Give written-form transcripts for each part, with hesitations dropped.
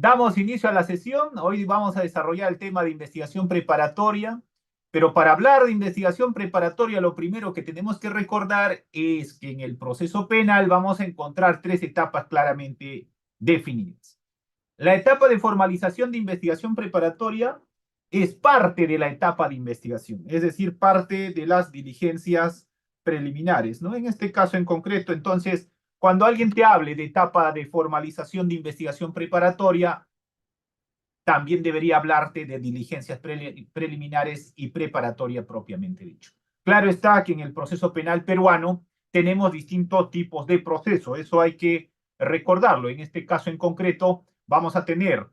Damos inicio a la sesión. Hoy vamos a desarrollar el tema de investigación preparatoria, pero para hablar de investigación preparatoria, lo primero que tenemos que recordar es que en el proceso penal vamos a encontrar tres etapas claramente definidas. La etapa de formalización de investigación preparatoria es parte de la etapa de investigación, es decir, parte de las diligencias preliminares, ¿no? En este caso en concreto, entonces, cuando alguien te hable de etapa de formalización de investigación preparatoria, también debería hablarte de diligencias preliminares y preparatoria propiamente dicho. Claro está que en el proceso penal peruano tenemos distintos tipos de proceso, eso hay que recordarlo. En este caso en concreto vamos a tener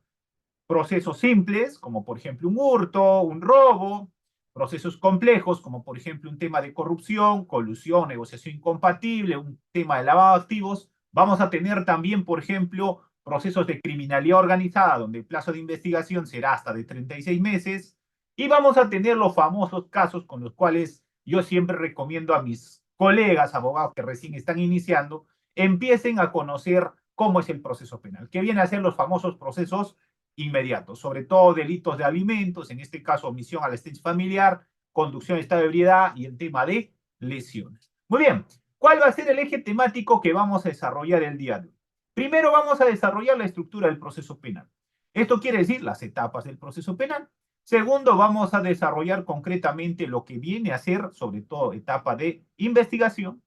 procesos simples, como por ejemplo un hurto, un robo, procesos complejos, como por ejemplo un tema de corrupción, colusión, negociación incompatible, un tema de lavado de activos. Vamos a tener también, por ejemplo, procesos de criminalidad organizada, donde el plazo de investigación será hasta de 36 meses. Y vamos a tener los famosos casos con los cuales yo siempre recomiendo a mis colegas abogados que recién están iniciando, empiecen a conocer cómo es el proceso penal, que viene a ser los famosos procesos inmediatos, sobre todo delitos de alimentos, en este caso omisión a la asistencia familiar, conducción de estado de ebriedad y el tema de lesiones. Muy bien, ¿cuál va a ser el eje temático que vamos a desarrollar el día de hoy? Primero vamos a desarrollar la estructura del proceso penal. Esto quiere decir las etapas del proceso penal. Segundo, vamos a desarrollar concretamente lo que viene a ser, sobre todo, etapa de investigación.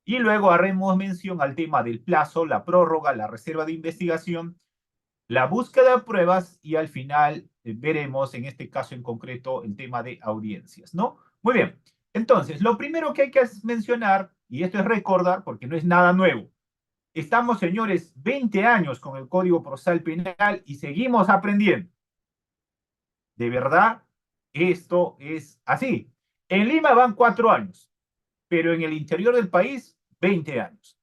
Y luego haremos mención al tema del plazo, la prórroga, la reserva de investigación, la búsqueda de pruebas y al final veremos en este caso en concreto el tema de audiencias, ¿no? Muy bien. Entonces, lo primero que hay que mencionar, y esto es recordar porque no es nada nuevo, estamos, señores, 20 años con el Código Procesal Penal y seguimos aprendiendo. De verdad, esto es así. En Lima van 4 años, pero en el interior del país, 20 años.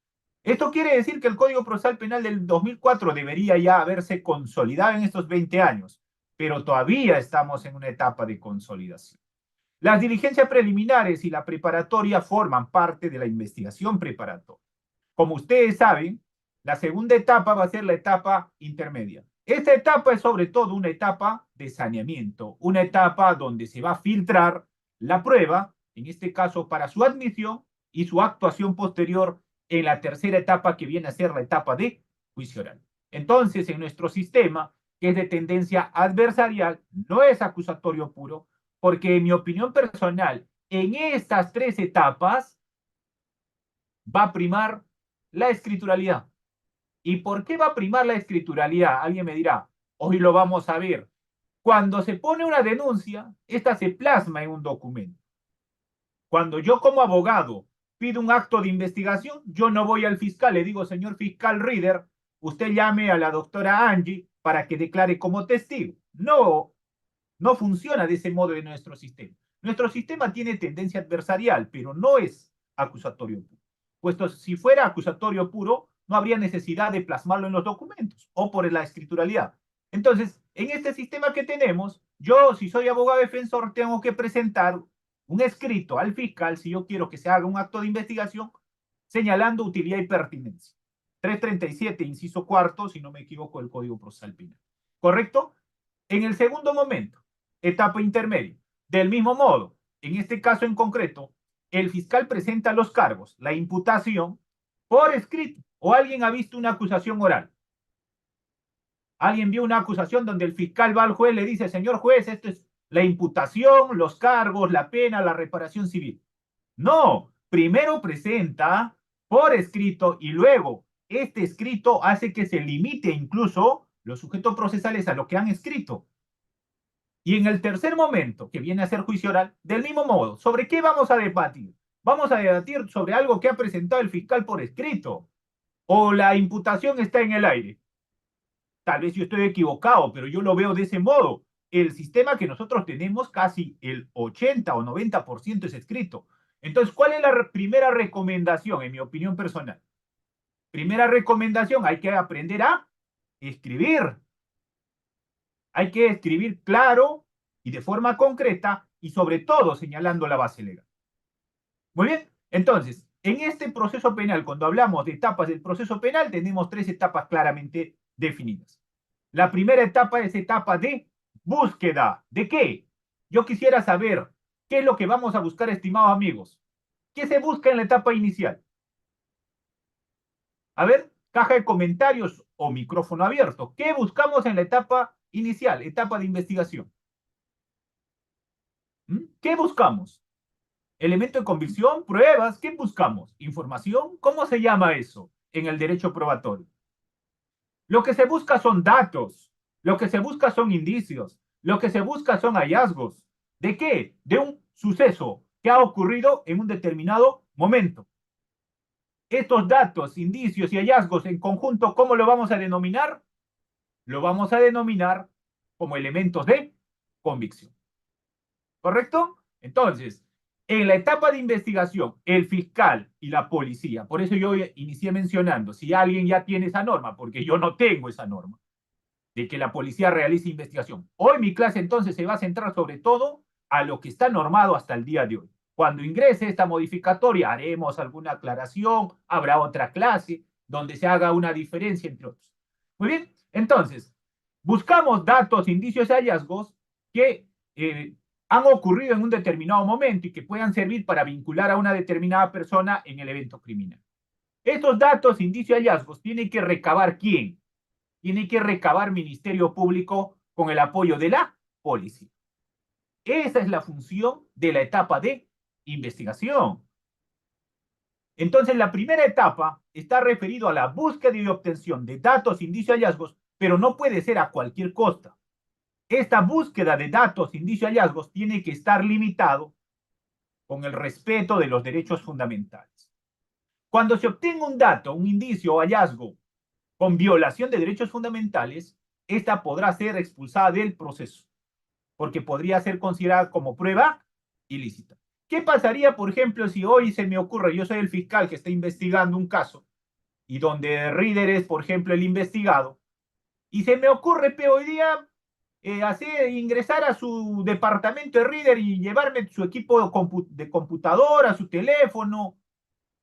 Esto quiere decir que el Código Procesal Penal del 2004 debería ya haberse consolidado en estos 20 años, pero todavía estamos en una etapa de consolidación. Las diligencias preliminares y la preparatoria forman parte de la investigación preparatoria. Como ustedes saben, la segunda etapa va a ser la etapa intermedia. Esta etapa es sobre todo una etapa de saneamiento, una etapa donde se va a filtrar la prueba, en este caso para su admisión y su actuación posterior en la tercera etapa que viene a ser la etapa de juicio oral. Entonces, en nuestro sistema, que es de tendencia adversarial, no es acusatorio puro, porque en mi opinión personal, en estas tres etapas va a primar la escrituralidad. ¿Y por qué va a primar la escrituralidad? Alguien me dirá, hoy lo vamos a ver. Cuando se pone una denuncia, esta se plasma en un documento. Cuando yo como abogado pido un acto de investigación, yo no voy al fiscal, le digo, señor fiscal Reader, usted llame a la doctora Angie para que declare como testigo. No, no funciona de ese modo en nuestro sistema. Nuestro sistema tiene tendencia adversarial, pero no es acusatorio puro. Puesto si fuera acusatorio puro, no habría necesidad de plasmarlo en los documentos o por la escrituralidad. Entonces, en este sistema que tenemos, yo, si soy abogado defensor, tengo que presentar un escrito al fiscal si yo quiero que se haga un acto de investigación señalando utilidad y pertinencia. 337, inciso cuarto, si no me equivoco, el Código Procesal Penal. ¿Correcto? En el segundo momento, etapa intermedia, del mismo modo, en este caso en concreto, el fiscal presenta los cargos, la imputación, por escrito, o alguien ha visto una acusación oral. Alguien vio una acusación donde el fiscal va al juez y le dice, señor juez, esto es la imputación, los cargos, la pena, la reparación civil. No, primero presenta por escrito y luego este escrito hace que se limite incluso los sujetos procesales a lo que han escrito. Y en el tercer momento, que viene a ser juicio oral, del mismo modo, ¿sobre qué vamos a debatir? Vamos a debatir sobre algo que ha presentado el fiscal por escrito. O la imputación está en el aire. Tal vez yo estoy equivocado, pero yo lo veo de ese modo. El sistema que nosotros tenemos, casi el 80 o 90% es escrito. Entonces, ¿cuál es la primera recomendación, en mi opinión personal? Primera recomendación, hay que aprender a escribir. Hay que escribir claro y de forma concreta y sobre todo señalando la base legal. Muy bien, entonces, en este proceso penal, cuando hablamos de etapas del proceso penal, tenemos tres etapas claramente definidas. La primera etapa es etapa de búsqueda. ¿De qué? Yo quisiera saber qué es lo que vamos a buscar, estimados amigos. ¿Qué se busca en la etapa inicial? A ver, caja de comentarios o micrófono abierto. ¿Qué buscamos en la etapa inicial, etapa de investigación? ¿Qué buscamos? ¿Elemento de convicción? ¿Pruebas? ¿Qué buscamos? ¿Información? ¿Cómo se llama eso en el derecho probatorio? Lo que se busca son datos, lo que se busca son indicios, lo que se busca son hallazgos. ¿De qué? De un suceso que ha ocurrido en un determinado momento. Estos datos, indicios y hallazgos en conjunto, ¿cómo lo vamos a denominar? Lo vamos a denominar como elementos de convicción. ¿Correcto? Entonces, en la etapa de investigación, el fiscal y la policía, por eso yo inicié mencionando, si alguien ya tiene esa norma, porque yo no tengo esa norma, de que la policía realice investigación. Hoy mi clase entonces se va a centrar sobre todo a lo que está normado hasta el día de hoy. Cuando ingrese esta modificatoria haremos alguna aclaración, habrá otra clase donde se haga una diferencia entre otros. Muy bien, entonces, buscamos datos, indicios y hallazgos que han ocurrido en un determinado momento y que puedan servir para vincular a una determinada persona en el evento criminal. Estos datos, indicios y hallazgos tienen que recabar ¿quién? Tiene que recabar Ministerio Público con el apoyo de la policía. Esa es la función de la etapa de investigación. Entonces, la primera etapa está referido a la búsqueda y obtención de datos, indicios y hallazgos, pero no puede ser a cualquier costa. Esta búsqueda de datos, indicios y hallazgos tiene que estar limitado con el respeto de los derechos fundamentales. Cuando se obtenga un dato, un indicio o hallazgo con violación de derechos fundamentales, esta podrá ser expulsada del proceso, porque podría ser considerada como prueba ilícita. ¿Qué pasaría, por ejemplo, si hoy se me ocurre, yo soy el fiscal que está investigando un caso, y donde Reader es, por ejemplo, el investigado, y se me ocurre hoy día hacer, ingresar a su departamento de Reader y llevarme su equipo de computadora, su teléfono,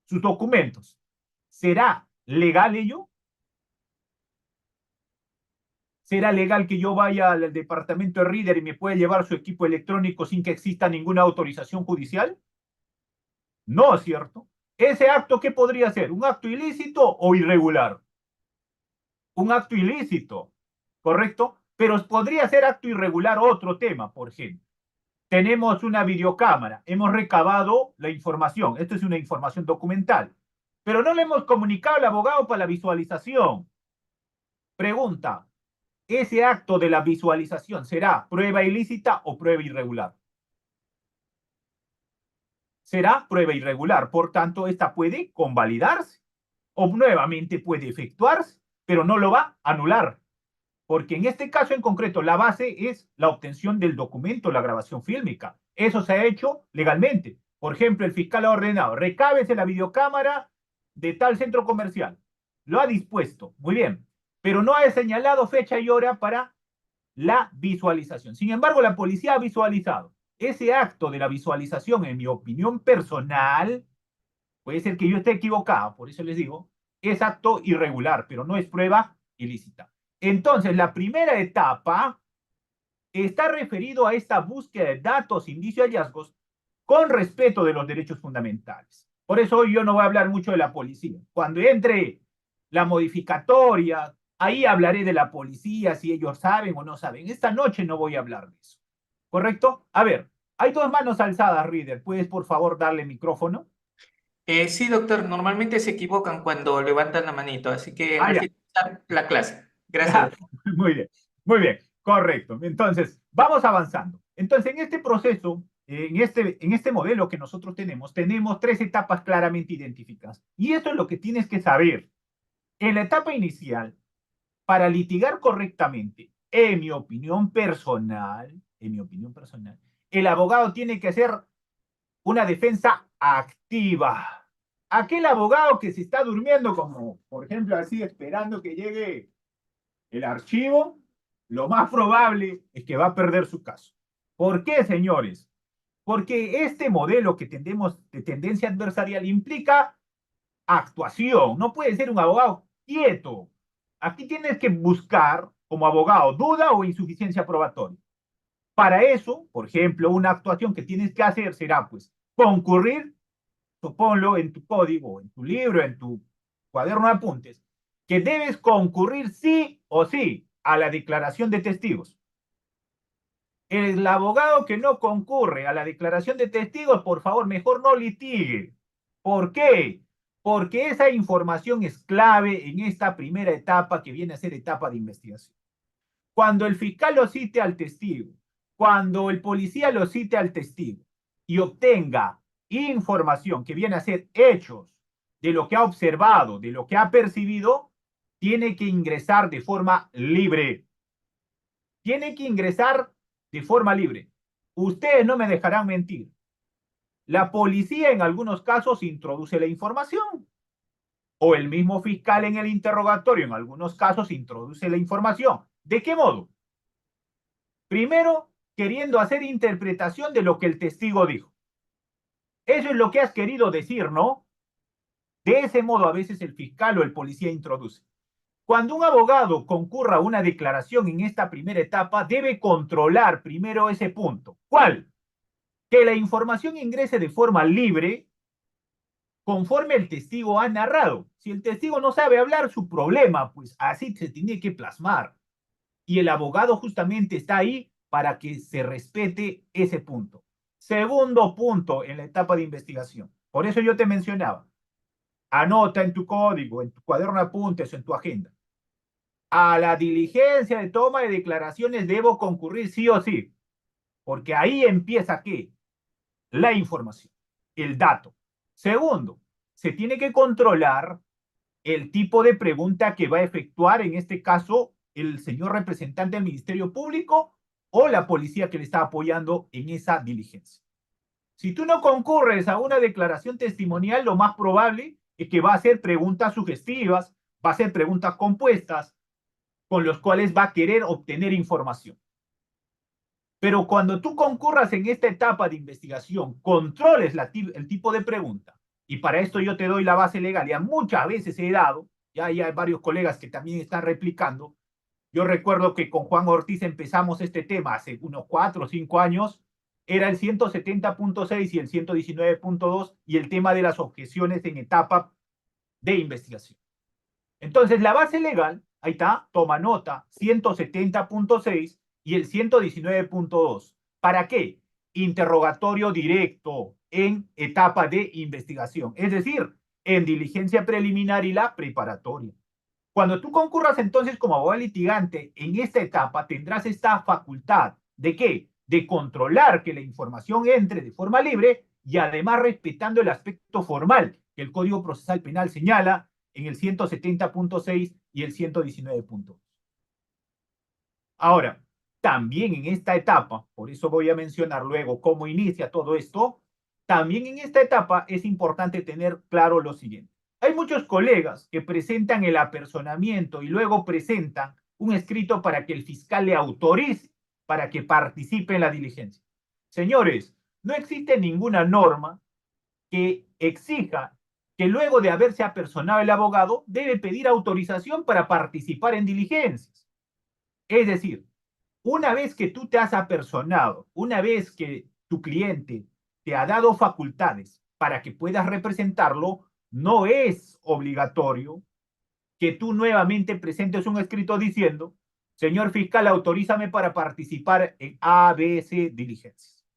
sus documentos? ¿Será legal ello? ¿Será legal que yo vaya al departamento de Reader y me pueda llevar su equipo electrónico sin que exista ninguna autorización judicial? No, ¿cierto? ¿Ese acto qué podría ser? ¿Un acto ilícito o irregular? Un acto ilícito, ¿correcto? Pero podría ser acto irregular otro tema, por ejemplo. Tenemos una videocámara, hemos recabado la información, esto es una información documental, pero no le hemos comunicado al abogado para la visualización. Pregunta, ¿ese acto de la visualización será prueba ilícita o prueba irregular? Será prueba irregular, por tanto, esta puede convalidarse o nuevamente puede efectuarse, pero no lo va a anular, porque en este caso en concreto la base es la obtención del documento, la grabación fílmica. Eso se ha hecho legalmente. Por ejemplo, el fiscal ha ordenado, recábese la videocámara de tal centro comercial. Lo ha dispuesto, muy bien, pero no ha señalado fecha y hora para la visualización. Sin embargo, la policía ha visualizado. Ese acto de la visualización, en mi opinión personal, puede ser que yo esté equivocado, por eso les digo, es acto irregular, pero no es prueba ilícita. Entonces, la primera etapa está referido a esta búsqueda de datos, indicios y hallazgos con respeto de los derechos fundamentales. Por eso hoy yo no voy a hablar mucho de la policía. Cuando entre la modificatoria, ahí hablaré de la policía, si ellos saben o no saben. Esta noche no voy a hablar de eso. ¿Correcto? A ver, hay dos manos alzadas, Reader. ¿Puedes, por favor, darle micrófono? Sí, doctor, normalmente se equivocan cuando levantan la manito, así que Ah, al ya. finalizar la clase. Gracias, Ya. doctor. Muy bien, correcto. Entonces, vamos avanzando. Entonces, en este proceso, en este modelo que nosotros tenemos tres etapas claramente identificadas. Y esto es lo que tienes que saber. En la etapa inicial, para litigar correctamente, en mi opinión personal, el abogado tiene que hacer una defensa activa. Aquel abogado que se está durmiendo, como por ejemplo así, esperando que llegue el archivo, lo más probable es que va a perder su caso. ¿Por qué, señores? Porque este modelo que tendemos de tendencia adversarial implica actuación. No puede ser un abogado quieto. Aquí tienes que buscar como abogado, duda o insuficiencia probatoria. Para eso, por ejemplo, una actuación que tienes que hacer será, pues, concurrir, suponlo en tu código, en tu libro, en tu cuaderno de apuntes, que debes concurrir sí o sí a la declaración de testigos. El abogado que no concurre a la declaración de testigos, por favor, mejor no litigue. ¿Por qué? Porque esa información es clave en esta primera etapa que viene a ser etapa de investigación. Cuando el fiscal lo cite al testigo, cuando el policía lo cite al testigo y obtenga información que viene a ser hechos de lo que ha observado, de lo que ha percibido, tiene que ingresar de forma libre. Tiene que ingresar de forma libre. Ustedes no me dejarán mentir. La policía en algunos casos introduce la información o el mismo fiscal en el interrogatorio en algunos casos introduce la información. ¿De qué modo? Primero, queriendo hacer interpretación de lo que el testigo dijo. Eso es lo que has querido decir, ¿no? De ese modo a veces el fiscal o el policía introduce. Cuando un abogado concurra a una declaración en esta primera etapa, debe controlar primero ese punto. ¿Cuál? Que la información ingrese de forma libre conforme el testigo ha narrado. Si el testigo no sabe hablar, su problema, pues así se tiene que plasmar. Y el abogado justamente está ahí para que se respete ese punto. Segundo punto en la etapa de investigación. Por eso yo te mencionaba, anota en tu código, en tu cuaderno de apuntes o en tu agenda. A la diligencia de toma de declaraciones debo concurrir sí o sí, porque ahí empieza ¿qué? La información, el dato. Segundo, se tiene que controlar el tipo de pregunta que va a efectuar, en este caso, el señor representante del Ministerio Público o la policía que le está apoyando en esa diligencia. Si tú no concurres a una declaración testimonial, lo más probable es que va a hacer preguntas sugestivas, va a hacer preguntas compuestas, con los cuales va a querer obtener información. Pero cuando tú concurras en esta etapa de investigación, controles el tipo de pregunta, y para esto yo te doy la base legal, ya muchas veces he dado, ya hay varios colegas que también están replicando. Yo recuerdo que con Juan Ortiz empezamos este tema hace unos 4 o 5 años, era el 170.6 y el 119.2 y el tema de las objeciones en etapa de investigación. Entonces, la base legal, ahí está, toma nota, 170.6 y el 119.2. ¿Para qué? Interrogatorio directo en etapa de investigación, es decir, en diligencia preliminar y la preparatoria. Cuando tú concurras entonces como abogado litigante en esta etapa, tendrás esta facultad de qué? De controlar que la información entre de forma libre y además respetando el aspecto formal que el Código Procesal Penal señala en el 170.6 y el 119.2. Ahora, también en esta etapa, por eso voy a mencionar luego cómo inicia todo esto, también en esta etapa es importante tener claro lo siguiente. Hay muchos colegas que presentan el apersonamiento y luego presentan un escrito para que el fiscal le autorice para que participe en la diligencia. Señores, no existe ninguna norma que exija que luego de haberse apersonado el abogado debe pedir autorización para participar en diligencias. Es decir, una vez que tú te has apersonado, una vez que tu cliente te ha dado facultades para que puedas representarlo, no es obligatorio que tú nuevamente presentes un escrito diciendo, señor fiscal, autorízame para participar en A, B, C diligencias.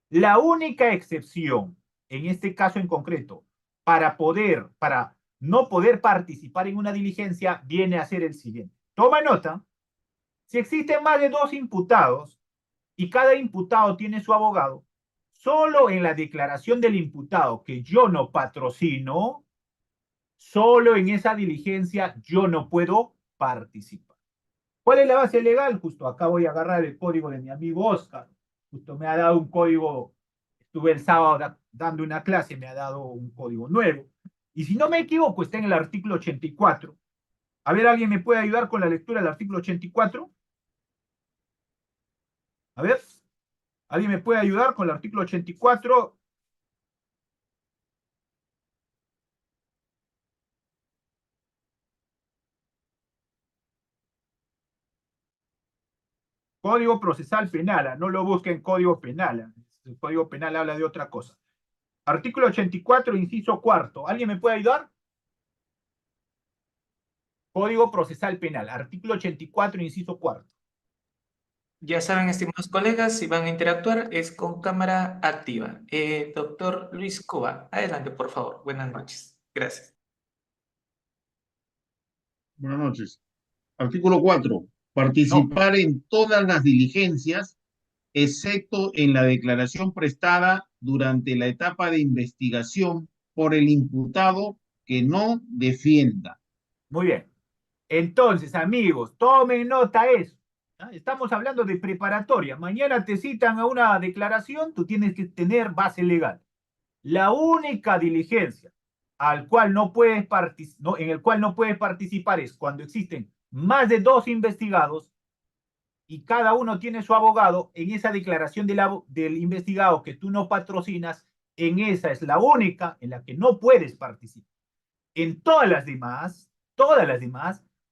La única excepción, en este caso en concreto, para no poder participar en una diligencia, viene a ser el siguiente. Toma nota, si existen más de 2 imputados y cada imputado tiene su abogado, solo en la declaración del imputado que yo no patrocino, solo en esa diligencia yo no puedo participar. ¿Cuál es la base legal? Justo acá voy a agarrar el código de mi amigo Oscar. Justo me ha dado un código, estuve el sábado dando una clase, me ha dado un código nuevo. Y si no me equivoco, está en el artículo 84. A ver, ¿alguien me puede ayudar con la lectura del artículo 84? A ver, ¿alguien me puede ayudar con el artículo 84? Código procesal penal, no lo busquen en código penal. El código penal habla de otra cosa. Artículo 84, inciso cuarto. ¿Alguien me puede ayudar? Código procesal penal, artículo 84, inciso cuarto. Ya saben, estimados colegas, si van a interactuar es con cámara activa. Doctor Luis Cova, adelante, por favor. Buenas noches. Gracias. Buenas noches. Artículo 4. No, Participar en todas las diligencias, excepto en la declaración prestada durante la etapa de investigación por el imputado que no defienda. muy bien. Entonces, amigos, tomen nota de eso. ¿Ah? Estamos hablando de preparatoria. Mañana te citan a una declaración, tú tienes que tener base legal. La única diligencia al cual no puedes no, en el cual no puedes participar es cuando existen más de dos investigados y cada uno tiene su abogado. En esa declaración del investigado que tú no patrocinas, en esa es la única en la que no puedes participar. En todas las demás,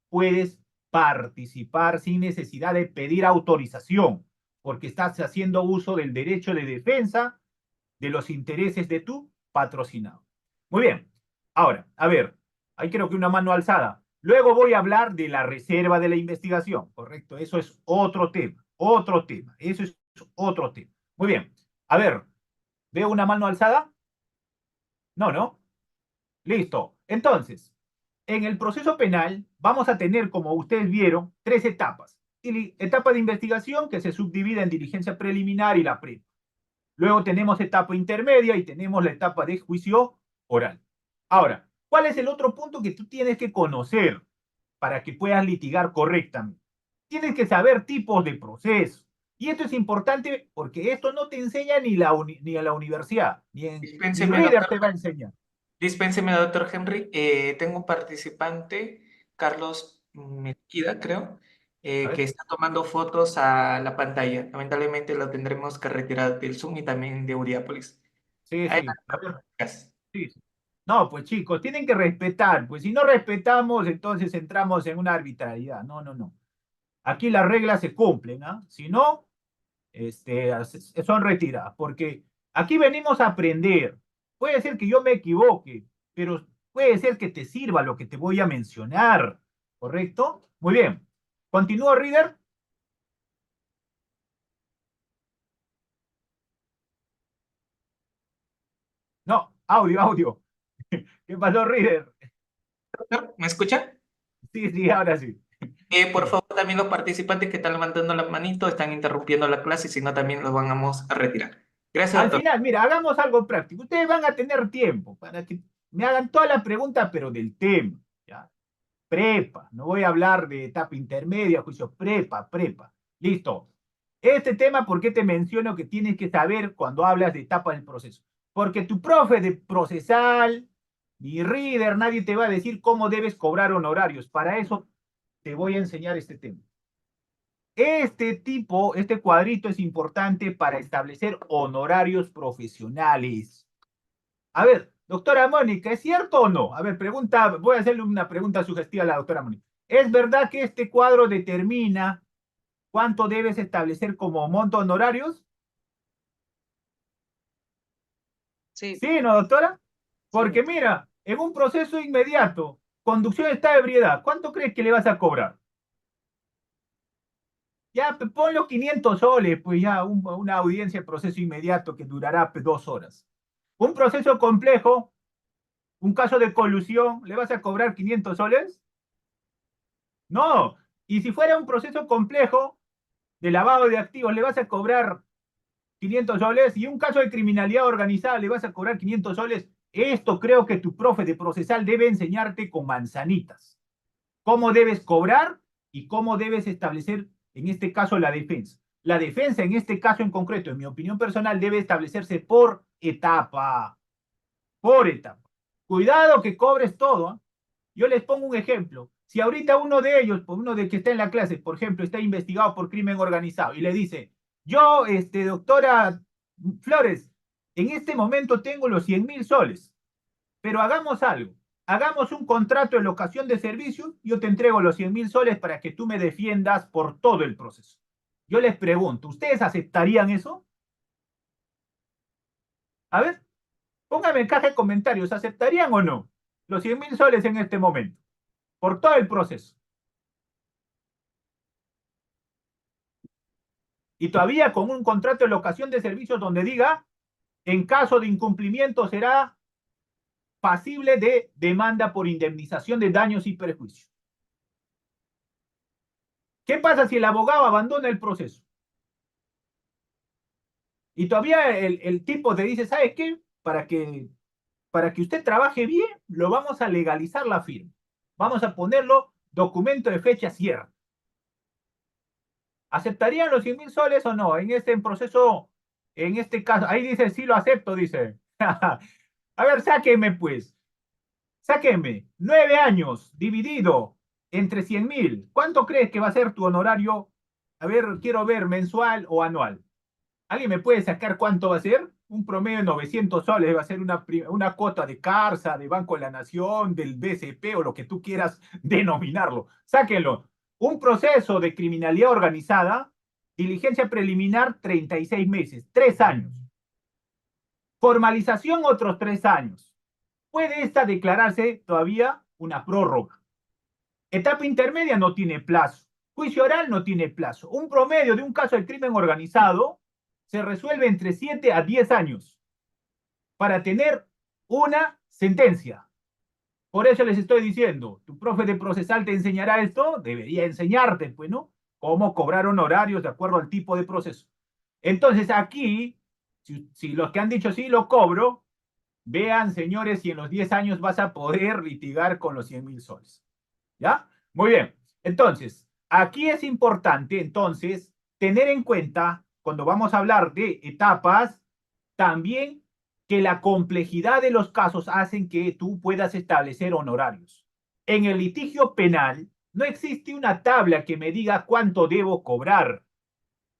puedes participar sin necesidad de pedir autorización, porque estás haciendo uso del derecho de defensa de los intereses de tu patrocinado. Muy bien. Ahora, a ver, ahí creo que una mano alzada. Luego voy a hablar de la reserva de la investigación, ¿correcto? Eso es otro tema, eso es otro tema. Muy bien. A ver, ¿veo una mano alzada? No, ¿no? Listo. Entonces, en el proceso penal vamos a tener, como ustedes vieron, tres etapas. Etapa de investigación que se subdivide en diligencia preliminar y la pre. Luego tenemos etapa intermedia y tenemos la etapa de juicio oral. Ahora, ¿cuál es el otro punto que tú tienes que conocer para que puedas litigar correctamente? Tienes que saber tipos de proceso. Y esto es importante porque esto no te enseña ni a la universidad, ni Dispénseme, Reader doctor. te va a enseñar. Dispénseme, doctor Henry. Tengo un participante, Carlos Mezquida, creo, A que ver. está tomando fotos a la pantalla. Lamentablemente lo tendremos que retirar del Zoom y también de Uriápolis. Sí, Adelante, sí. A ver. gracias. Sí, sí. No, pues chicos, tienen que respetar. Pues si no respetamos, entonces entramos en una arbitrariedad. No, no, no. Aquí las reglas se cumplen, ¿ah? Si no, son retiradas, porque aquí venimos a aprender. Puede ser que yo me equivoque, pero puede ser que te sirva lo que te voy a mencionar, ¿correcto? Muy bien. ¿Continúo, Reader? No, audio, audio. ¿Qué pasó, Reader? Doctor, ¿me escucha? Sí, sí, ahora sí. Por favor, también los participantes que están levantando la manito están interrumpiendo la clase, si no, también los vamos a retirar. Gracias, Al doctor. final, mira, hagamos algo práctico. Ustedes van a tener tiempo para que me hagan toda la pregunta, pero del tema, ¿ya? Prepa, no voy a hablar de etapa intermedia, juicio, prepa. Listo. Este tema, ¿por qué te menciono que tienes que saber cuando hablas de etapa del proceso? Porque tu profe de procesal, ni reader, nadie te va a decir cómo debes cobrar honorarios. Para eso te voy a enseñar este tema. Este cuadrito es importante para establecer honorarios profesionales. A ver, doctora Mónica, ¿es cierto o no? A ver, voy a hacerle una pregunta sugestiva a la doctora Mónica. ¿Es verdad que este cuadro determina cuánto debes establecer como monto honorarios? Sí, ¿Sí, no, doctora? sí, Porque doctor. mira, en un proceso inmediato, conducción de estado de ebriedad, ¿cuánto crees que le vas a cobrar? Ya, pon los 500 soles, pues ya una audiencia de proceso inmediato que durará 2 horas. Un proceso complejo, un caso de colusión, ¿le vas a cobrar 500 soles? No. Y si fuera un proceso complejo de lavado de activos, ¿le vas a cobrar 500 soles? Y un caso de criminalidad organizada, ¿le vas a cobrar 500 soles? Esto creo que tu profe de procesal debe enseñarte con manzanitas. Cómo debes cobrar y cómo debes establecer, en este caso, la defensa. La defensa, en este caso en concreto, en mi opinión personal, debe establecerse por etapa. Por etapa. Cuidado que cobres todo. ¿Eh? Yo les pongo un ejemplo. Si ahorita uno de ellos, uno de que está en la clase, por ejemplo, está investigado por crimen organizado y le dice, yo, doctora Flores, en este momento tengo los 100.000 soles, pero hagamos algo. Hagamos un contrato de locación de servicios, yo te entrego los 100.000 soles para que tú me defiendas por todo el proceso. Yo les pregunto, ¿ustedes aceptarían eso? A ver, pónganme en caja de comentarios, ¿aceptarían o no los 100.000 soles en este momento? Por todo el proceso. Y todavía con un contrato de locación de servicios donde diga, en caso de incumplimiento será pasible de demanda por indemnización de daños y perjuicios. ¿Qué pasa si el abogado abandona el proceso? Y todavía el tipo te dice, ¿sabes qué? Para que usted trabaje bien, lo vamos a legalizar la firma. Vamos a ponerlo documento de fecha cierta. ¿Aceptarían los 100.000 soles o no? En este proceso, en este caso, ahí dice, sí lo acepto, dice. A ver, sáquenme pues. Sáquenme. 9 años dividido entre 100.000. ¿Cuánto crees que va a ser tu honorario? A ver, quiero ver, mensual o anual. ¿Alguien me puede sacar cuánto va a ser? Un promedio de 900 soles va a ser una cuota de Carsa, de Banco de la Nación, del BCP o lo que tú quieras denominarlo. Sáquenlo. Un proceso de criminalidad organizada, diligencia preliminar 36 meses, 3 años. Formalización otros 3 años. Puede esta declararse todavía una prórroga. Etapa intermedia no tiene plazo. Juicio oral no tiene plazo. Un promedio de un caso de crimen organizado se resuelve entre 7 a 10 años para tener una sentencia. Por eso les estoy diciendo, tu profe de procesal te enseñará esto, debería enseñarte, pues, ¿no? Cómo cobrar honorarios de acuerdo al tipo de proceso. Entonces aquí, si los que han dicho sí lo cobro, vean, señores, si en los 10 años vas a poder litigar con los 100.000 soles. ¿Ya? Muy bien. Entonces, aquí es importante, entonces, tener en cuenta, cuando vamos a hablar de etapas, también que la complejidad de los casos hacen que tú puedas establecer honorarios. En el litigio penal, no existe una tabla que me diga cuánto debo cobrar.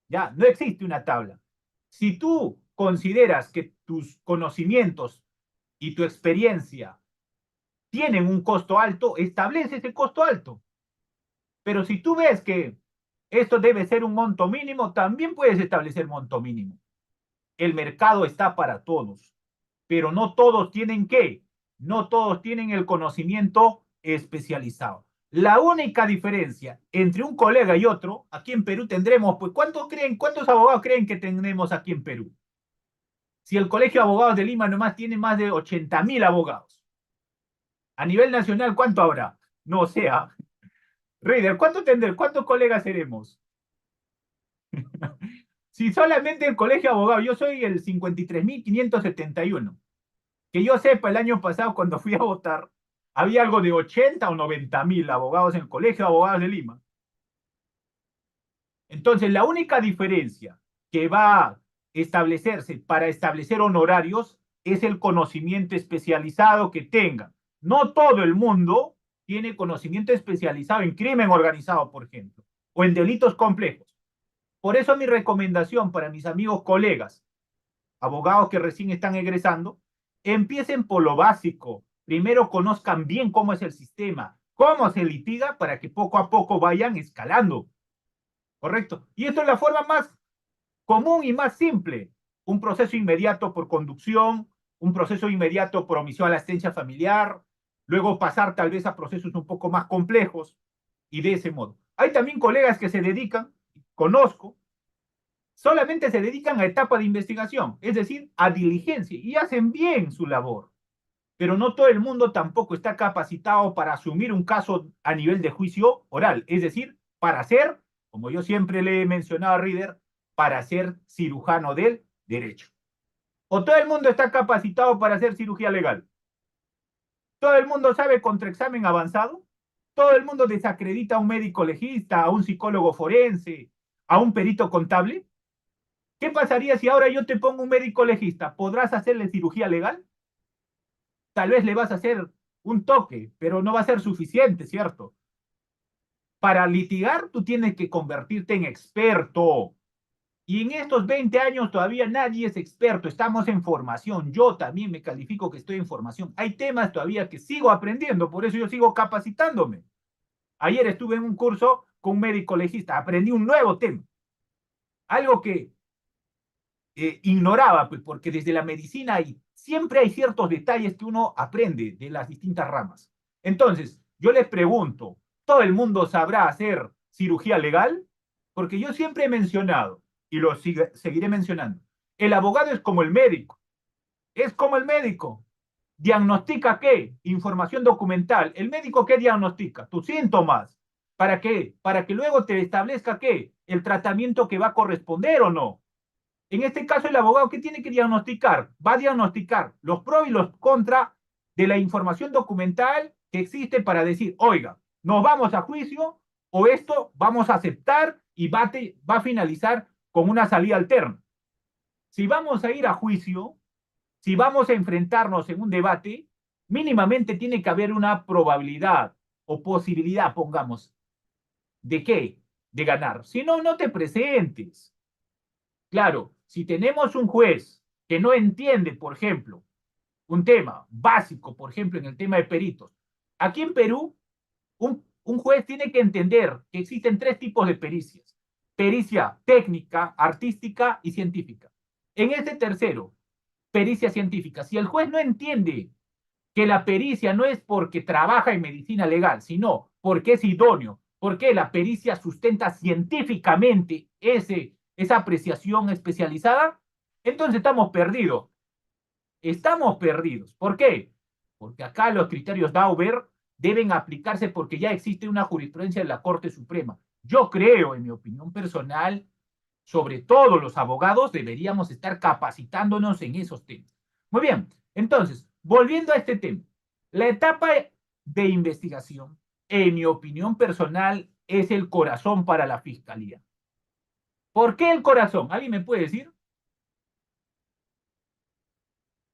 Ya, no existe una tabla. Si tú consideras que tus conocimientos y tu experiencia tienen un costo alto, establece ese costo alto. Pero si tú ves que esto debe ser un monto mínimo, también puedes establecer monto mínimo. El mercado está para todos, pero no todos tienen qué, no todos tienen el conocimiento especializado. La única diferencia entre un colega y otro, aquí en Perú tendremos, pues, ¿cuántos abogados creen que tenemos aquí en Perú? Si el Colegio de Abogados de Lima nomás tiene más de 80.000 abogados. A nivel nacional, ¿cuánto habrá? No sea. Raider, ¿cuántos colegas seremos? Si solamente el colegio de abogados, yo soy el 53.571. Que yo sepa, el año pasado cuando fui a votar, había algo de 80 o 90.000 abogados en el colegio de abogados de Lima. Entonces, la única diferencia que va a establecerse para establecer honorarios es el conocimiento especializado que tenga. No todo el mundo tiene conocimiento especializado en crimen organizado, por ejemplo, o en delitos complejos. Por eso mi recomendación para mis amigos colegas, abogados que recién están egresando, empiecen por lo básico. Primero conozcan bien cómo es el sistema, cómo se litiga para que poco a poco vayan escalando. ¿Correcto? Y esto es la forma más común y más simple. Un proceso inmediato por conducción, un proceso inmediato por omisión a la asistencia familiar, luego pasar tal vez a procesos un poco más complejos y de ese modo. Hay también colegas que se dedican, conozco, solamente se dedican a etapa de investigación, es decir, a diligencia, y hacen bien su labor. Pero no todo el mundo tampoco está capacitado para asumir un caso a nivel de juicio oral, es decir, para ser, como yo siempre le he mencionado a Reader, para ser cirujano del derecho. O todo el mundo está capacitado para hacer cirugía legal. Todo el mundo sabe contraexamen avanzado. Todo el mundo desacredita a un médico legista, a un psicólogo forense, a un perito contable. ¿Qué pasaría si ahora yo te pongo un médico legista? ¿Podrás hacerle cirugía legal? Tal vez le vas a hacer un toque, pero no va a ser suficiente, ¿cierto? Para litigar, tú tienes que convertirte en experto. Y en estos 20 años todavía nadie es experto, estamos en formación. Yo también me califico que estoy en formación. Hay temas todavía que sigo aprendiendo, por eso yo sigo capacitándome. Ayer estuve en un curso con un médico legista, aprendí un nuevo tema. algo que ignoraba, pues, porque desde la medicina siempre hay ciertos detalles que uno aprende de las distintas ramas. Entonces, yo les pregunto, ¿todo el mundo sabrá hacer cirugía legal? Porque yo siempre he mencionado, y lo seguiré mencionando, el abogado es como el médico. Es como el médico. ¿Diagnostica qué? Información documental. ¿El médico qué diagnostica? Tus síntomas. ¿Para qué? Para que luego te establezca qué? El tratamiento que va a corresponder o no. En este caso, el abogado, ¿qué tiene que diagnosticar? Va a diagnosticar los pros y los contras de la información documental que existe para decir, oiga, nos vamos a juicio o esto vamos a aceptar y va a finalizar con una salida alterna. Si vamos a ir a juicio, si vamos a enfrentarnos en un debate, mínimamente tiene que haber una probabilidad o posibilidad, pongamos, ¿de qué? De ganar. Si no, no te presentes. Claro, si tenemos un juez que no entiende, por ejemplo, un tema básico, por ejemplo, en el tema de peritos, aquí en Perú, un juez tiene que entender que existen tres tipos de pericias: pericia técnica, artística y científica. En este tercero, pericia científica, si el juez no entiende que la pericia no es porque trabaja en medicina legal, sino porque es idóneo, porque la pericia sustenta científicamente esa apreciación especializada, entonces estamos perdidos. Estamos perdidos. ¿Por qué? Porque acá los criterios Dauber deben aplicarse porque ya existe una jurisprudencia de la Corte Suprema. Yo creo, en mi opinión personal, sobre todo los abogados deberíamos estar capacitándonos en esos temas. Muy bien, entonces, volviendo a este tema, la etapa de investigación, en mi opinión personal, es el corazón para la fiscalía. ¿Por qué el corazón? ¿Alguien me puede decir?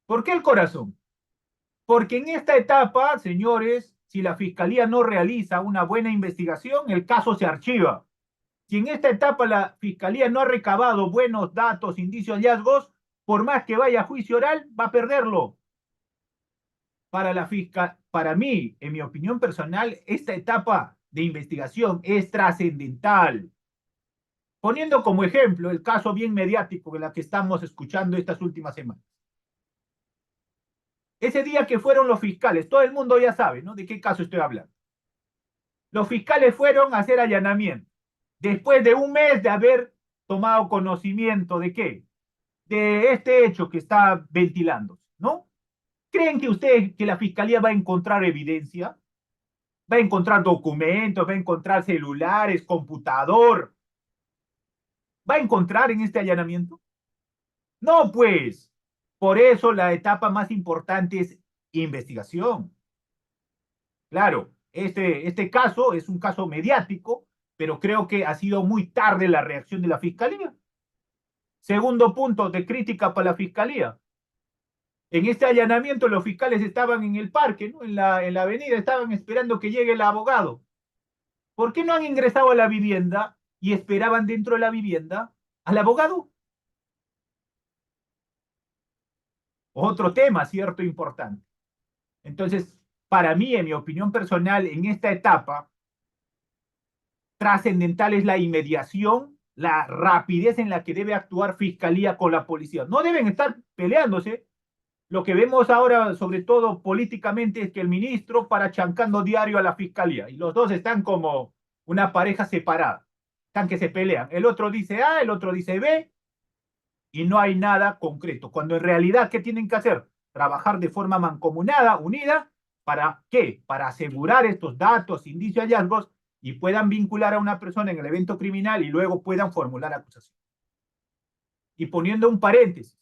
¿Por qué el corazón? Porque en esta etapa, señores, si la fiscalía no realiza una buena investigación, el caso se archiva. Si en esta etapa la fiscalía no ha recabado buenos datos, indicios, hallazgos, por más que vaya a juicio oral, va a perderlo. Para mí, en mi opinión personal, esta etapa de investigación es trascendental. Poniendo como ejemplo el caso bien mediático de la que estamos escuchando estas últimas semanas. Ese día que fueron los fiscales, todo el mundo ya sabe, ¿no? De qué caso estoy hablando. Los fiscales fueron a hacer allanamiento. Después de un mes de haber tomado conocimiento de qué, de este hecho que está ventilando, ¿no? ¿Creen que que la fiscalía va a encontrar evidencia? ¿Va a encontrar documentos? ¿Va a encontrar celulares, computador? ¿Va a encontrar en este allanamiento? No, pues. Por eso la etapa más importante es investigación. Claro, este caso es un caso mediático, pero creo que ha sido muy tarde la reacción de la fiscalía. Segundo punto de crítica para la fiscalía. En este allanamiento los fiscales estaban en el parque, ¿no? En la avenida, estaban esperando que llegue el abogado. ¿Por qué no han ingresado a la vivienda y esperaban dentro de la vivienda al abogado? Otro tema, cierto, importante. Entonces, para mí, en mi opinión personal, en esta etapa, trascendental es la inmediación, la rapidez en la que debe actuar fiscalía con la policía. No deben estar peleándose. Lo que vemos ahora, sobre todo políticamente, es que el ministro para chancando diario a la fiscalía y los dos están como una pareja separada. Están que se pelean. El otro dice A, el otro dice B y no hay nada concreto. Cuando en realidad, ¿qué tienen que hacer? Trabajar de forma mancomunada, unida. ¿Para qué? Para asegurar estos datos, indicios, hallazgos y puedan vincular a una persona en el evento criminal y luego puedan formular acusación. Y poniendo un paréntesis,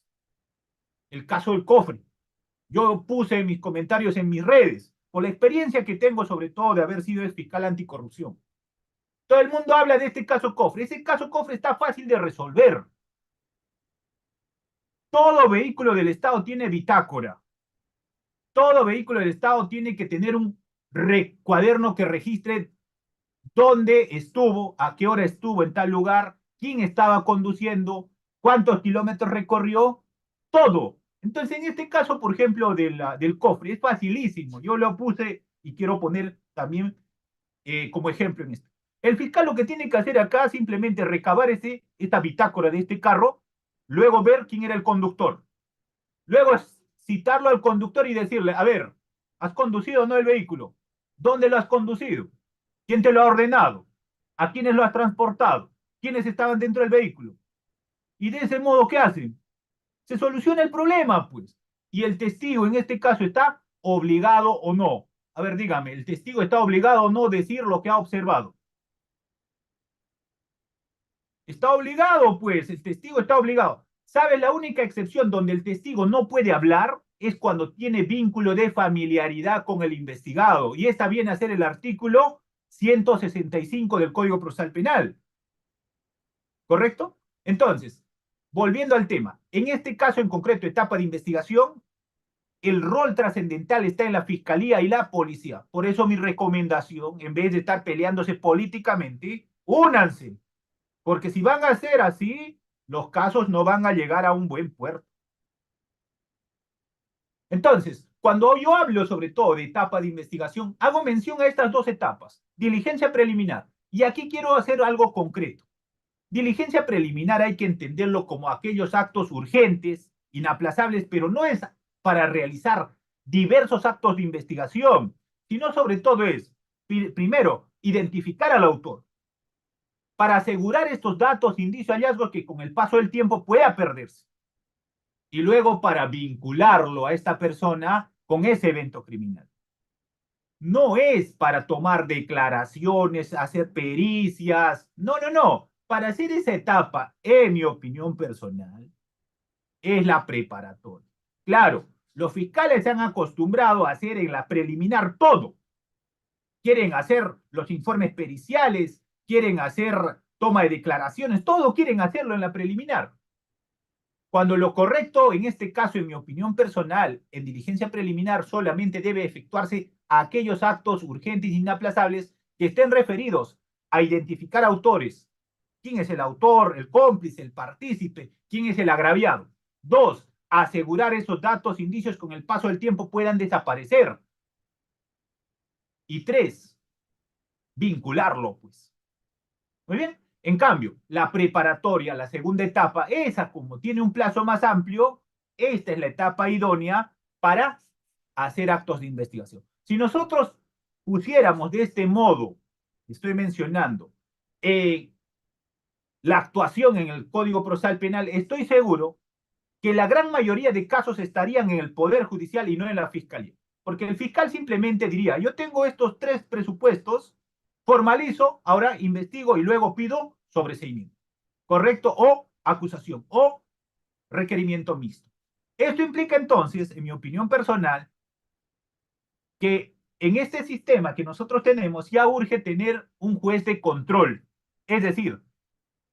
el caso del cofre. Yo puse mis comentarios en mis redes, por la experiencia que tengo sobre todo de haber sido el fiscal anticorrupción. Todo el mundo habla de este caso cofre. Ese caso cofre está fácil de resolver. Todo vehículo del Estado tiene bitácora. Todo vehículo del Estado tiene que tener un cuaderno que registre dónde estuvo, a qué hora estuvo en tal lugar, quién estaba conduciendo, cuántos kilómetros recorrió, todo. Entonces, en este caso, por ejemplo, del cofre, es facilísimo. Yo lo puse y quiero poner también como ejemplo en esto. El fiscal lo que tiene que hacer acá es simplemente recabar esta bitácora de este carro, luego ver quién era el conductor. Luego citarlo al conductor y decirle, a ver, ¿has conducido o no el vehículo? ¿Dónde lo has conducido? ¿Quién te lo ha ordenado? ¿A quiénes lo has transportado? ¿Quiénes estaban dentro del vehículo? Y de ese modo, ¿qué hacen? Se soluciona el problema, pues. Y el testigo, en este caso, está obligado o no. A ver, dígame, ¿el testigo está obligado o no a decir lo que ha observado? Está obligado, pues, el testigo está obligado. ¿Sabe? La única excepción donde el testigo no puede hablar es cuando tiene vínculo de familiaridad con el investigado. Y esta viene a ser el artículo 165 del Código Procesal Penal. ¿Correcto? Entonces, volviendo al tema, en este caso en concreto, etapa de investigación, el rol trascendental está en la fiscalía y la policía. Por eso mi recomendación, en vez de estar peleándose políticamente, únanse. Porque si van a ser así, los casos no van a llegar a un buen puerto. Entonces, cuando yo hablo sobre todo de etapa de investigación, hago mención a estas dos etapas, diligencia preliminar. Y aquí quiero hacer algo concreto. Diligencia preliminar hay que entenderlo como aquellos actos urgentes, inaplazables, pero no es para realizar diversos actos de investigación, sino sobre todo es, primero, identificar al autor, para asegurar estos datos, indicios, hallazgos que con el paso del tiempo pueda perderse. Y luego para vincularlo a esta persona con ese evento criminal. No es para tomar declaraciones, hacer pericias, no, no, no. Para hacer esa etapa, en mi opinión personal, es la preparatoria. Claro, los fiscales se han acostumbrado a hacer en la preliminar todo. Quieren hacer los informes periciales, quieren hacer toma de declaraciones, todo quieren hacerlo en la preliminar. Cuando lo correcto, en este caso, en mi opinión personal, en diligencia preliminar solamente debe efectuarse a aquellos actos urgentes e inaplazables que estén referidos a identificar autores. ¿Quién es el autor, el cómplice, el partícipe? ¿Quién es el agraviado? 2, asegurar esos datos, indicios con el paso del tiempo puedan desaparecer. Y 3, vincularlo, pues. Muy bien. En cambio, la preparatoria, la segunda etapa, esa como tiene un plazo más amplio, esta es la etapa idónea para hacer actos de investigación. Si nosotros pusiéramos de este modo, estoy mencionando, la actuación en el Código Procesal Penal, estoy seguro que la gran mayoría de casos estarían en el Poder Judicial y no en la Fiscalía. Porque el fiscal simplemente diría, yo tengo estos 3 presupuestos, formalizo, ahora investigo y luego pido sobreseimiento. ¿Correcto? O acusación o requerimiento mixto. Esto implica entonces, en mi opinión personal, que en este sistema que nosotros tenemos ya urge tener un juez de control. Es decir,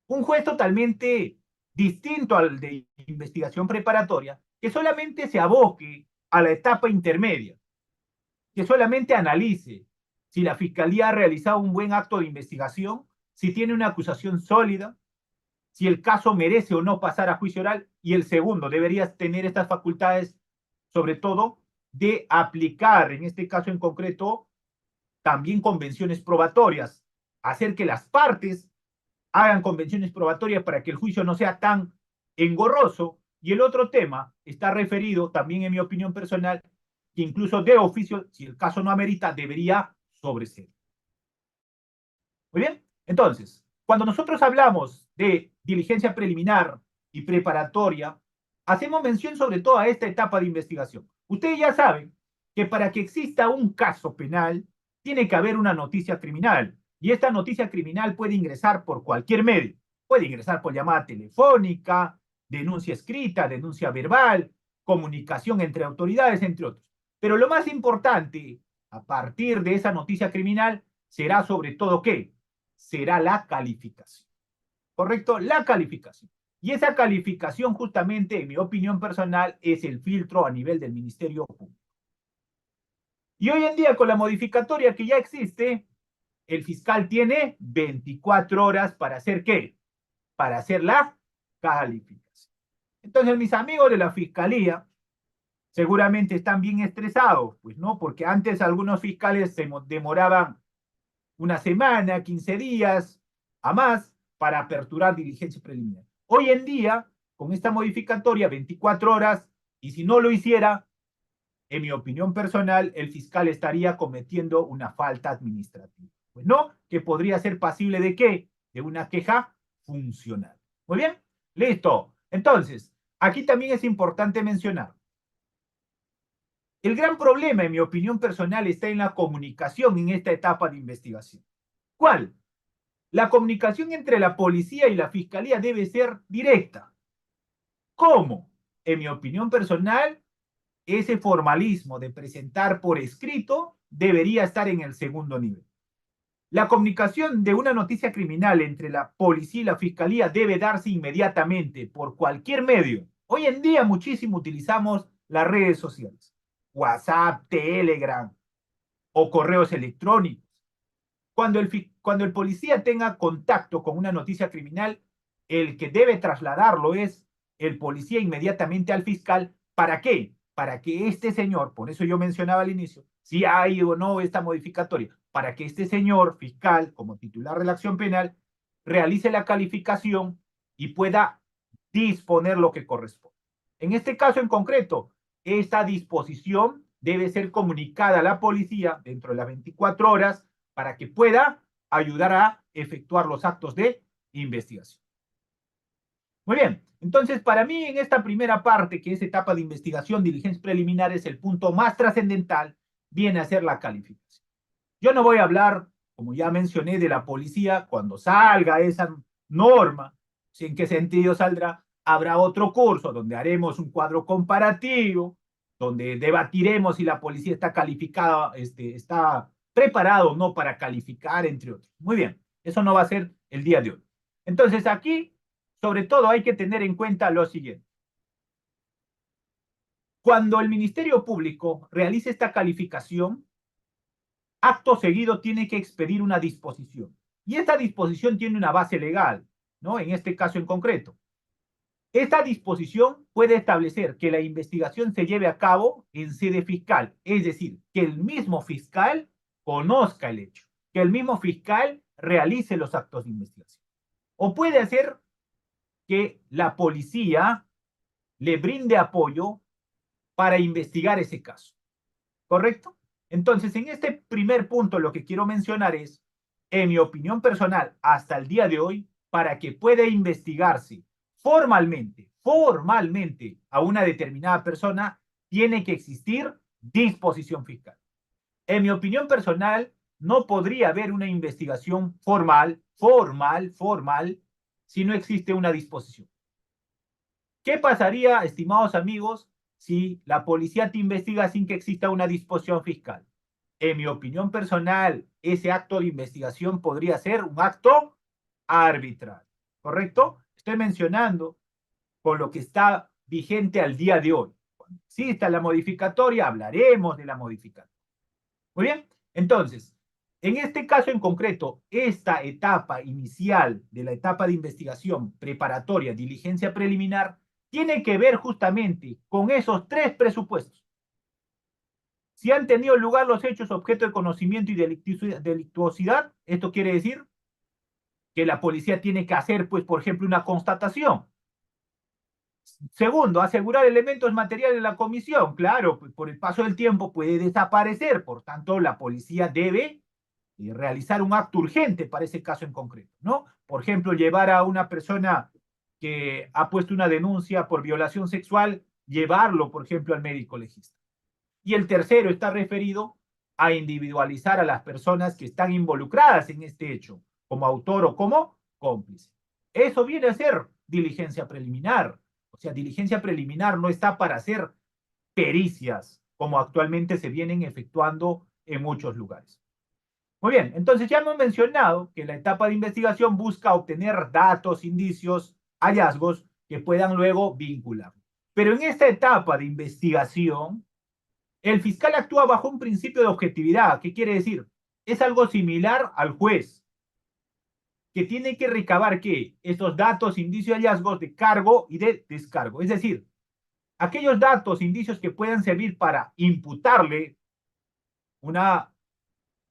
un juez totalmente distinto al de investigación preparatoria, que solamente se aboque a la etapa intermedia, que solamente analice si la fiscalía ha realizado un buen acto de investigación, si tiene una acusación sólida, si el caso merece o no pasar a juicio oral, y el segundo, debería tener estas facultades, sobre todo, de aplicar, en este caso en concreto, también convenciones probatorias, hacer que las partes hagan convenciones probatorias para que el juicio no sea tan engorroso. Y el otro tema está referido, también en mi opinión personal, que incluso de oficio, si el caso no amerita, debería sobreseer. Muy bien, entonces, cuando nosotros hablamos de diligencia preliminar y preparatoria, hacemos mención sobre todo a esta etapa de investigación. Ustedes ya saben que para que exista un caso penal, tiene que haber una noticia criminal. Y esta noticia criminal puede ingresar por cualquier medio. Puede ingresar por llamada telefónica, denuncia escrita, denuncia verbal, comunicación entre autoridades, entre otros. Pero lo más importante, a partir de esa noticia criminal, será sobre todo ¿qué? Será la calificación. ¿Correcto? La calificación. Y esa calificación, justamente, en mi opinión personal, es el filtro a nivel del Ministerio Público. Y hoy en día, con la modificatoria que ya existe, el fiscal tiene 24 horas para hacer ¿qué? Para hacer la calificación. Entonces, mis amigos de la fiscalía seguramente están bien estresados, pues, ¿no? Porque antes algunos fiscales se demoraban una semana, 15 días, a más, para aperturar diligencia preliminar. Hoy en día, con esta modificatoria, 24 horas, y si no lo hiciera, en mi opinión personal, el fiscal estaría cometiendo una falta administrativa. Pues no, que podría ser pasible ¿de qué? De una queja funcional. Muy bien, listo. Entonces, aquí también es importante mencionar. El gran problema, en mi opinión personal, está en la comunicación en esta etapa de investigación. ¿Cuál? La comunicación entre la policía y la fiscalía debe ser directa. ¿Cómo? En mi opinión personal, ese formalismo de presentar por escrito debería estar en el segundo nivel. La comunicación de una noticia criminal entre la policía y la fiscalía debe darse inmediatamente por cualquier medio. Hoy en día muchísimo utilizamos las redes sociales, WhatsApp, Telegram o correos electrónicos. Cuando el policía tenga contacto con una noticia criminal, el que debe trasladarlo es el policía inmediatamente al fiscal. ¿Para qué? Para que este señor, por eso yo mencionaba al inicio, si hay o no esta modificatoria, para que este señor fiscal, como titular de la acción penal, realice la calificación y pueda disponer lo que corresponde. En este caso en concreto, esta disposición debe ser comunicada a la policía dentro de las 24 horas para que pueda ayudar a efectuar los actos de investigación. Muy bien, entonces para mí en esta primera parte, que es etapa de investigación, diligencias preliminares, el punto más trascendental viene a ser la calificación. Yo no voy a hablar, como ya mencioné, de la policía cuando salga esa norma, si en qué sentido saldrá, habrá otro curso donde haremos un cuadro comparativo, donde debatiremos si la policía está calificada, está preparado o no para calificar, entre otros. Muy bien, eso no va a ser el día de hoy. Entonces aquí, sobre todo, hay que tener en cuenta lo siguiente. Cuando el Ministerio Público realice esta calificación, acto seguido tiene que expedir una disposición. Y esta disposición tiene una base legal, ¿no? En este caso en concreto. Esta disposición puede establecer que la investigación se lleve a cabo en sede fiscal, es decir, que el mismo fiscal conozca el hecho, que el mismo fiscal realice los actos de investigación. O puede hacer que la policía le brinde apoyo para investigar ese caso. ¿Correcto? Entonces, en este primer punto lo que quiero mencionar es, en mi opinión personal, hasta el día de hoy, para que pueda investigarse formalmente a una determinada persona, tiene que existir disposición fiscal. En mi opinión personal, no podría haber una investigación formal, si no existe una disposición. ¿Qué pasaría, estimados amigos, si la policía te investiga sin que exista una disposición fiscal? En mi opinión personal, ese acto de investigación podría ser un acto arbitral, ¿correcto? Estoy mencionando con lo que está vigente al día de hoy. Cuando exista la modificatoria, hablaremos de la modificatoria. Muy bien, entonces, en este caso en concreto, esta etapa inicial de la etapa de investigación preparatoria, diligencia preliminar, tiene que ver justamente con esos tres presupuestos. Si han tenido lugar los hechos objeto de conocimiento y delictuosidad, esto quiere decir que la policía tiene que hacer, pues, por ejemplo, una constatación. Segundo, asegurar elementos materiales de la comisión. Claro, pues, por el paso del tiempo puede desaparecer, por tanto, la policía debe realizar un acto urgente para ese caso en concreto, ¿no? Por ejemplo, llevar a una persona que ha puesto una denuncia por violación sexual, llevarlo, por ejemplo, al médico legista. Y el tercero está referido a individualizar a las personas que están involucradas en este hecho, como autor o como cómplice. Eso viene a ser diligencia preliminar. O sea, diligencia preliminar no está para hacer pericias, como actualmente se vienen efectuando en muchos lugares. Muy bien, entonces ya hemos mencionado que la etapa de investigación busca obtener datos, indicios, hallazgos que puedan luego vincular. Pero en esta etapa de investigación, el fiscal actúa bajo un principio de objetividad. ¿Qué quiere decir? Es algo similar al juez, que tiene que recabar ¿qué? Estos datos, indicios, hallazgos de cargo y de descargo. Es decir, aquellos datos, indicios que puedan servir para imputarle una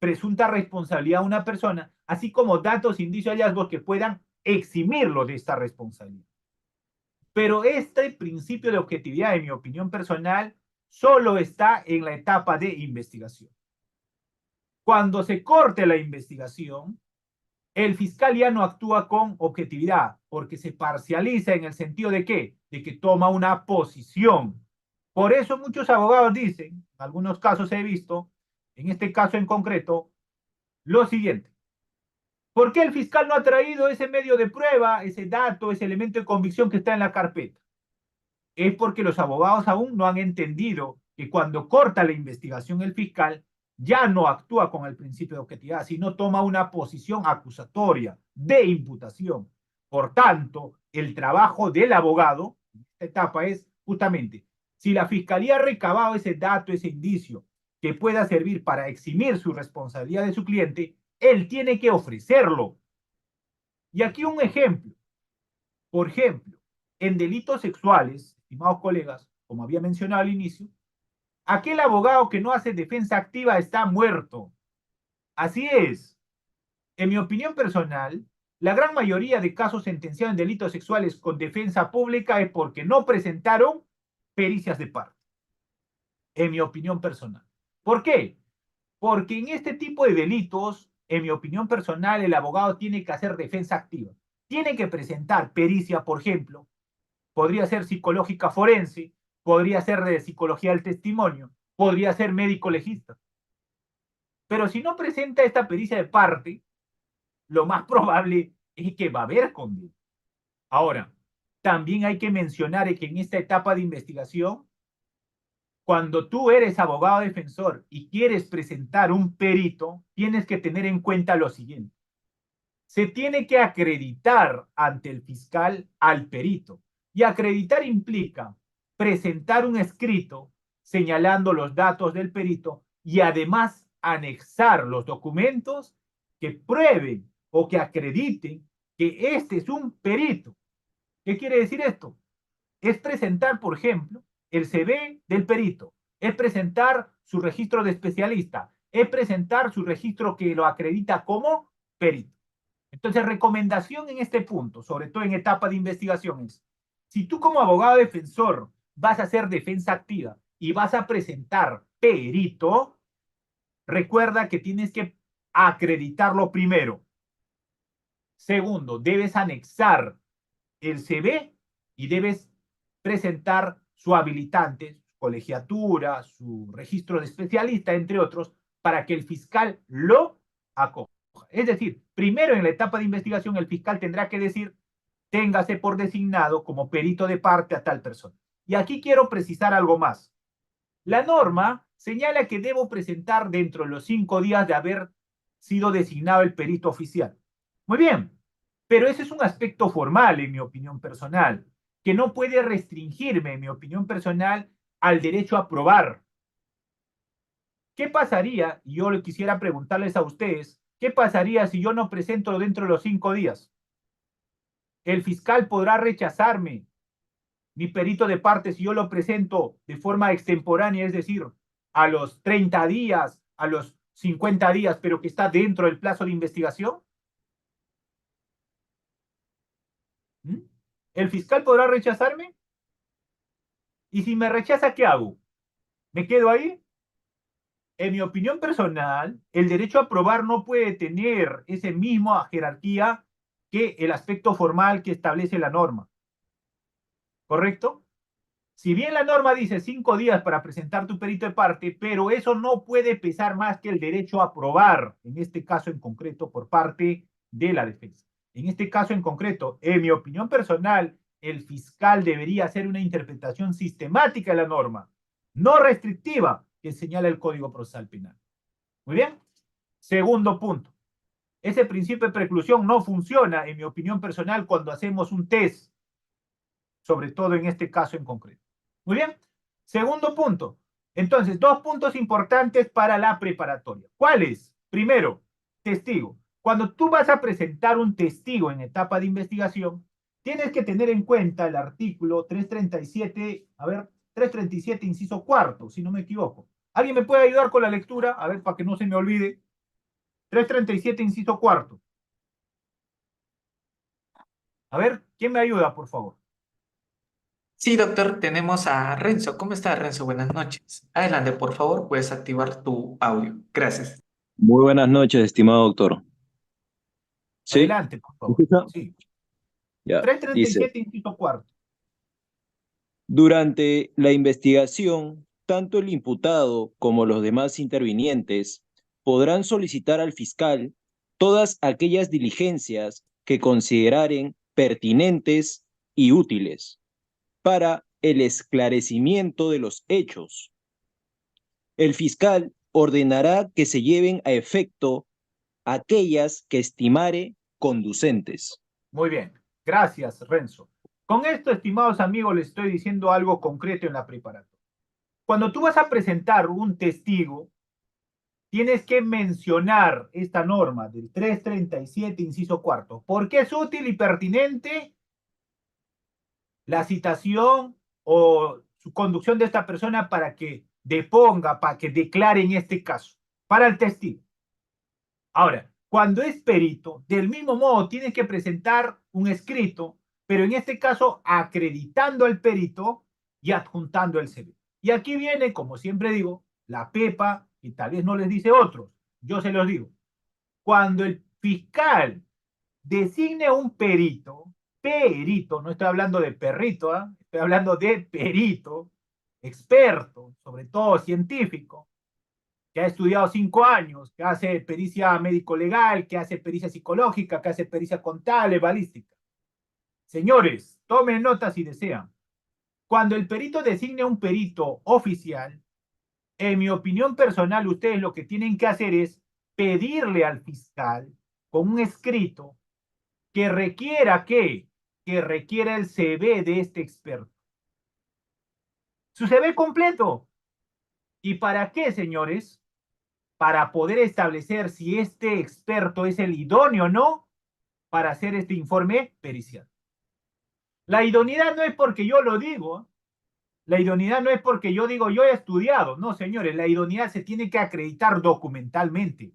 presunta responsabilidad de una persona, así como datos, indicios, hallazgos que puedan eximirlo de esta responsabilidad. Pero este principio de objetividad, en mi opinión personal, solo está en la etapa de investigación. Cuando se corte la investigación, el fiscal ya no actúa con objetividad, porque se parcializa en el sentido de ¿qué? De que toma una posición. Por eso muchos abogados dicen, en algunos casos he visto, en este caso en concreto, lo siguiente. ¿Por qué el fiscal no ha traído ese medio de prueba, ese dato, ese elemento de convicción que está en la carpeta? Es porque los abogados aún no han entendido que cuando corta la investigación el fiscal ya no actúa con el principio de objetividad, sino toma una posición acusatoria de imputación. Por tanto, el trabajo del abogado en esta etapa es justamente, si la fiscalía ha recabado ese dato, ese indicio que pueda servir para eximir su responsabilidad de su cliente, él tiene que ofrecerlo. Y aquí un ejemplo. Por ejemplo, en delitos sexuales, estimados colegas, como había mencionado al inicio, aquel abogado que no hace defensa activa está muerto. Así es. En mi opinión personal, la gran mayoría de casos sentenciados en delitos sexuales con defensa pública es porque no presentaron pericias de parte. En mi opinión personal. ¿Por qué? Porque en este tipo de delitos, en mi opinión personal, el abogado tiene que hacer defensa activa. Tiene que presentar pericia, por ejemplo, podría ser psicológica forense, podría ser de psicología del testimonio, podría ser médico legista. Pero si no presenta esta pericia de parte, lo más probable es que va a haber condena. Ahora, también hay que mencionar que en esta etapa de investigación, cuando tú eres abogado defensor y quieres presentar un perito, tienes que tener en cuenta lo siguiente. Se tiene que acreditar ante el fiscal al perito. Y acreditar implica presentar un escrito señalando los datos del perito y además anexar los documentos que prueben o que acrediten que este es un perito. ¿Qué quiere decir esto? Es presentar, por ejemplo, el CV del perito, es presentar su registro de especialista, es presentar su registro que lo acredita como perito. Entonces, recomendación en este punto, sobre todo en etapa de investigación, es, si tú como abogado defensor vas a hacer defensa activa y vas a presentar perito, recuerda que tienes que acreditarlo primero. Segundo, debes anexar el CV y debes presentar su habilitante, su colegiatura, su registro de especialista, entre otros, para que el fiscal lo acoja. Es decir, primero en la etapa de investigación el fiscal tendrá que decir, téngase por designado como perito de parte a tal persona. Y aquí quiero precisar algo más. La norma señala que debo presentar dentro de los 5 días de haber sido designado el perito oficial. Muy bien, pero ese es un aspecto formal, en mi opinión personal, que no puede restringirme, en mi opinión personal, al derecho a probar. ¿Qué pasaría? Y yo quisiera preguntarles a ustedes, ¿qué pasaría si yo no presento dentro de los 5 días? El fiscal podrá rechazarme mi perito de parte si yo lo presento de forma extemporánea, es decir, a los 30 días, a los 50 días, pero que está dentro del plazo de investigación. ¿El fiscal podrá rechazarme? Y si me rechaza, ¿qué hago? ¿Me quedo ahí? En mi opinión personal, el derecho a probar no puede tener esa misma jerarquía que el aspecto formal que establece la norma. ¿Correcto? Si bien la norma dice 5 días para presentar tu perito de parte, pero eso no puede pesar más que el derecho a probar, en este caso en concreto, por parte de la defensa. En este caso en concreto, en mi opinión personal, el fiscal debería hacer una interpretación sistemática de la norma, no restrictiva, que señala el Código Procesal Penal. Muy bien. Segundo punto. Ese principio de preclusión no funciona, en mi opinión personal, cuando hacemos un test, sobre todo en este caso en concreto. Muy bien. Segundo punto. Entonces, 2 puntos importantes para la preparatoria. ¿Cuáles? Primero, testigo. Cuando tú vas a presentar un testigo en etapa de investigación, tienes que tener en cuenta el artículo 337, 337, inciso cuarto, si no me equivoco. ¿Alguien me puede ayudar con la lectura? A ver, para que no se me olvide. 337, inciso cuarto. A ver, ¿quién me ayuda, por favor? Sí, doctor, tenemos a Renzo. ¿Cómo está, Renzo? Buenas noches. Adelante, por favor, puedes activar tu audio. Gracias. Muy buenas noches, estimado doctor. ¿Sí? Adelante, por ¿Me favor. escucha? Sí. Ya, dice, 337, inciso cuarto. durante la investigación, tanto el imputado como los demás intervinientes podrán solicitar al fiscal todas aquellas diligencias que consideren pertinentes y útiles para el esclarecimiento de los hechos. El fiscal ordenará que se lleven a efecto aquellas que estimare conducentes. Muy bien. Gracias, Renzo. Con esto, estimados amigos, les estoy diciendo algo concreto en la preparatoria. Cuando tú vas a presentar un testigo, tienes que mencionar esta norma del 337, inciso cuarto. ¿Por qué es útil y pertinente la citación o su conducción de esta persona para que deponga, para que declare en este caso? Para el testigo. Ahora, cuando es perito, del mismo modo tienes que presentar un escrito, pero en este caso acreditando al perito y adjuntando el CV. Y aquí viene, como siempre digo, la pepa, y tal vez no les dice otros, yo se los digo. Cuando el fiscal designe un perito, no estoy hablando de perrito, ¿eh? Estoy hablando de perito, experto, sobre todo científico, que ha estudiado 5 años, que hace pericia médico-legal, que hace pericia psicológica, que hace pericia contable, balística. Señores, tomen nota si desean. Cuando el perito designe un perito oficial, en mi opinión personal, ustedes lo que tienen que hacer es pedirle al fiscal con un escrito que requiera que requiera el CV de este experto. Su CV completo. ¿Y para qué, señores? Para poder establecer si este experto es el idóneo o no para hacer este informe pericial. La idoneidad no es porque yo lo digo, la idoneidad no es porque yo digo yo he estudiado, no, señores, la idoneidad se tiene que acreditar documentalmente.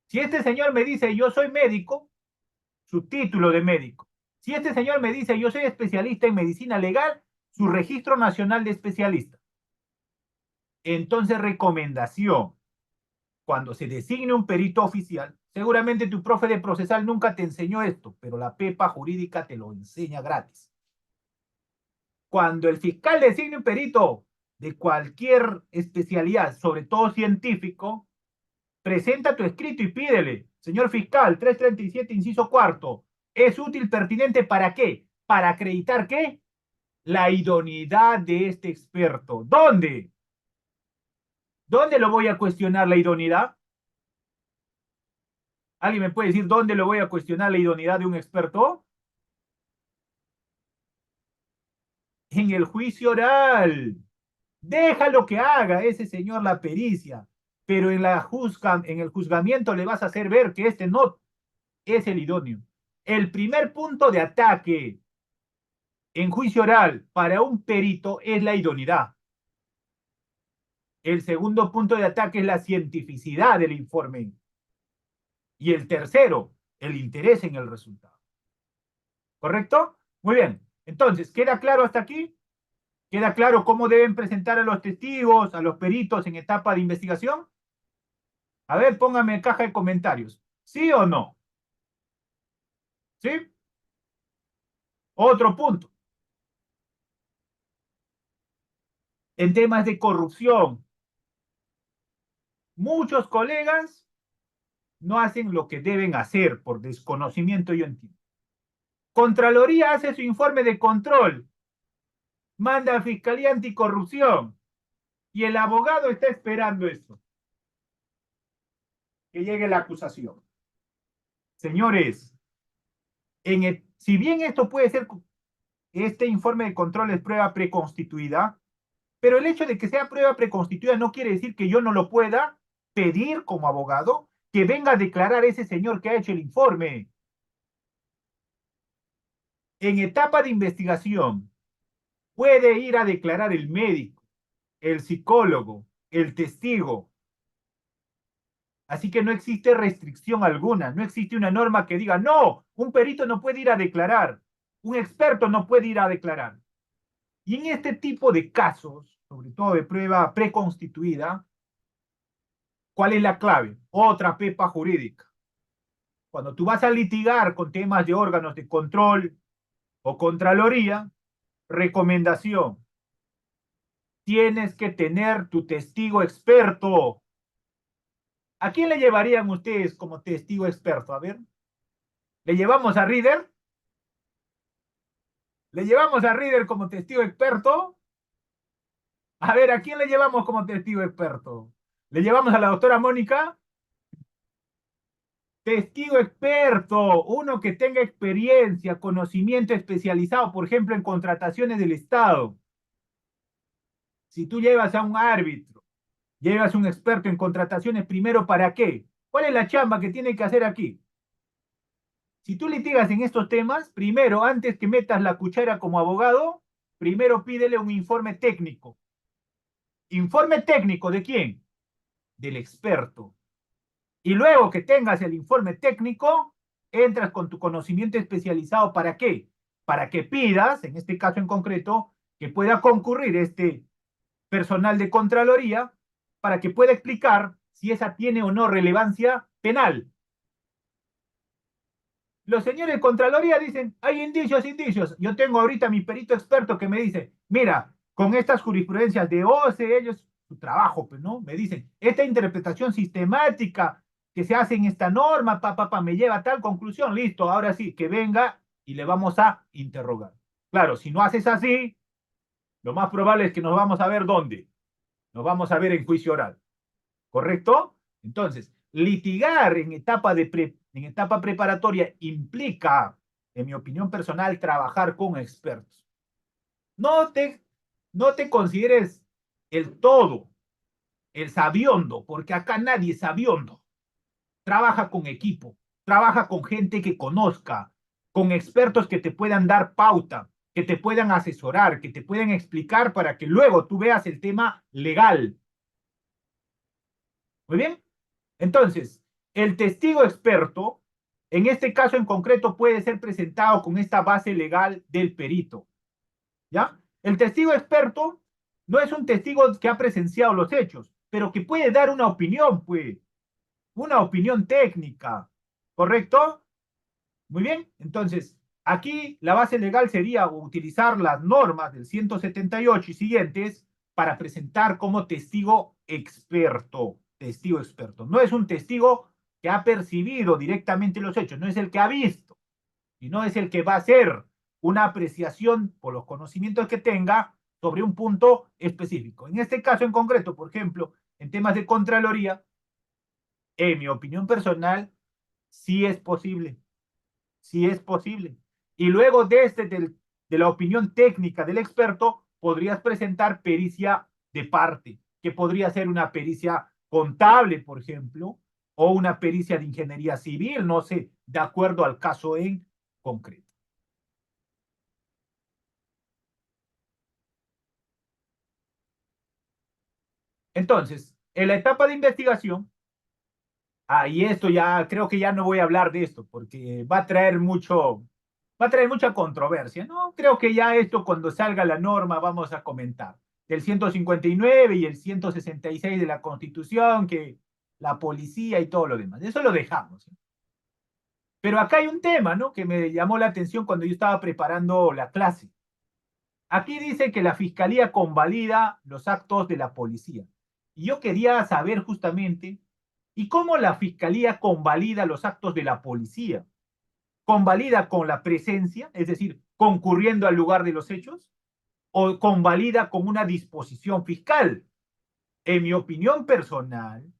Si este señor me dice yo soy médico, su título de médico. Si este señor me dice yo soy especialista en medicina legal, su registro nacional de especialista. Entonces, recomendación, cuando se designe un perito oficial, seguramente tu profe de procesal nunca te enseñó esto, pero la pepa jurídica te lo enseña gratis. Cuando el fiscal designe un perito de cualquier especialidad, sobre todo científico, presenta tu escrito y pídele, señor fiscal, 337, inciso cuarto, ¿es útil, pertinente para qué? Para acreditar qué? La idoneidad de este experto. ¿Dónde? ¿Dónde lo voy a cuestionar la idoneidad? ¿Alguien me puede decir dónde lo voy a cuestionar la idoneidad de un experto? En el juicio oral. Déjalo que haga ese señor la pericia, pero en el juzgamiento le vas a hacer ver que este no es el idóneo. El primer punto de ataque en juicio oral para un perito es la idoneidad. El segundo punto de ataque es la cientificidad del informe. Y el tercero, el interés en el resultado. ¿Correcto? Muy bien. Entonces, ¿queda claro hasta aquí? ¿Queda claro cómo deben presentar a los testigos, a los peritos en etapa de investigación? A ver, póngame en caja de comentarios. ¿Sí o no? ¿Sí? Otro punto. En temas de corrupción, muchos colegas no hacen lo que deben hacer por desconocimiento, yo entiendo. Contraloría hace su informe de control, manda a Fiscalía Anticorrupción y el abogado está esperando esto, que llegue la acusación. Señores, si bien esto puede ser, este informe de control es prueba preconstituida, pero el hecho de que sea prueba preconstituida no quiere decir que yo no lo pueda pedir como abogado que venga a declarar ese señor que ha hecho el informe. En etapa de investigación, puede ir a declarar el médico, el psicólogo, el testigo. Así que no existe restricción alguna, no existe una norma que diga, no, un perito no puede ir a declarar, un experto no puede ir a declarar. Y en este tipo de casos, sobre todo de prueba preconstituida, ¿cuál es la clave? Otra pepa jurídica. Cuando tú vas a litigar con temas de órganos de control o contraloría, recomendación, tienes que tener tu testigo experto. ¿A quién le llevarían ustedes como testigo experto? A ver, ¿le llevamos a Reader? ¿Le llevamos a Reader como testigo experto? A ver, ¿a quién le llevamos como testigo experto? ¿Le llevamos a la doctora Mónica? Testigo experto, uno que tenga experiencia, conocimiento especializado, por ejemplo, en contrataciones del Estado. Si tú llevas a un árbitro, llevas a un experto en contrataciones, primero, ¿para qué? ¿Cuál es la chamba que tiene que hacer aquí? Si tú litigas en estos temas, primero, antes que metas la cuchara como abogado, primero pídele un informe técnico. ¿Informe técnico de quién? Del experto. Y luego que tengas el informe técnico, entras con tu conocimiento especializado. ¿Para qué? Para que pidas, en este caso en concreto, que pueda concurrir este personal de Contraloría para que pueda explicar si esa tiene o no relevancia penal. Los señores de Contraloría dicen, hay indicios, indicios. Yo tengo ahorita mi perito experto que me dice, mira, con estas jurisprudencias de OCE, ellos, su trabajo, pues, ¿no? Me dicen, esta interpretación sistemática que se hace en esta norma, me lleva a tal conclusión, listo, ahora sí, que venga y le vamos a interrogar. Claro, si no haces así, lo más probable es que nos vamos a ver ¿dónde? Nos vamos a ver en juicio oral. ¿Correcto? Entonces, litigar en etapa preparatoria implica, en mi opinión personal, trabajar con expertos. No te consideres el todo, el sabiondo, porque acá nadie es sabiondo. Trabaja con equipo, trabaja con gente que conozca, con expertos que te puedan dar pauta, que te puedan asesorar, que te puedan explicar para que luego tú veas el tema legal. Muy bien. Entonces, el testigo experto, en este caso en concreto, puede ser presentado con esta base legal del perito. ¿Ya? El testigo experto no es un testigo que ha presenciado los hechos, pero que puede dar una opinión, pues, una opinión técnica. ¿Correcto? Muy bien. Entonces, aquí la base legal sería utilizar las normas del 178 y siguientes para presentar como testigo experto. Testigo experto. No es un testigo que ha percibido directamente los hechos, no es el que ha visto, sino es el que va a hacer una apreciación por los conocimientos que tenga sobre un punto específico. En este caso en concreto, por ejemplo, en temas de Contraloría, en mi opinión personal, sí es posible. Sí es posible. Y luego de la opinión técnica del experto, podrías presentar pericia de parte, que podría ser una pericia contable, por ejemplo, o una pericia de ingeniería civil, no sé, de acuerdo al caso en concreto. Entonces, en la etapa de investigación, y esto ya, creo que ya no voy a hablar de esto, porque va a traer mucha controversia, ¿no? Creo que ya esto cuando salga la norma vamos a comentar. El 159 y el 166 de la Constitución, que la policía y todo lo demás. Eso lo dejamos. Pero acá hay un tema, ¿no? Que me llamó la atención cuando yo estaba preparando la clase. Aquí dice que la fiscalía convalida los actos de la policía. Y yo quería saber justamente, ¿y cómo la fiscalía convalida los actos de la policía? ¿Convalida con la presencia, es decir, concurriendo al lugar de los hechos? ¿O convalida con una disposición fiscal? En mi opinión personal,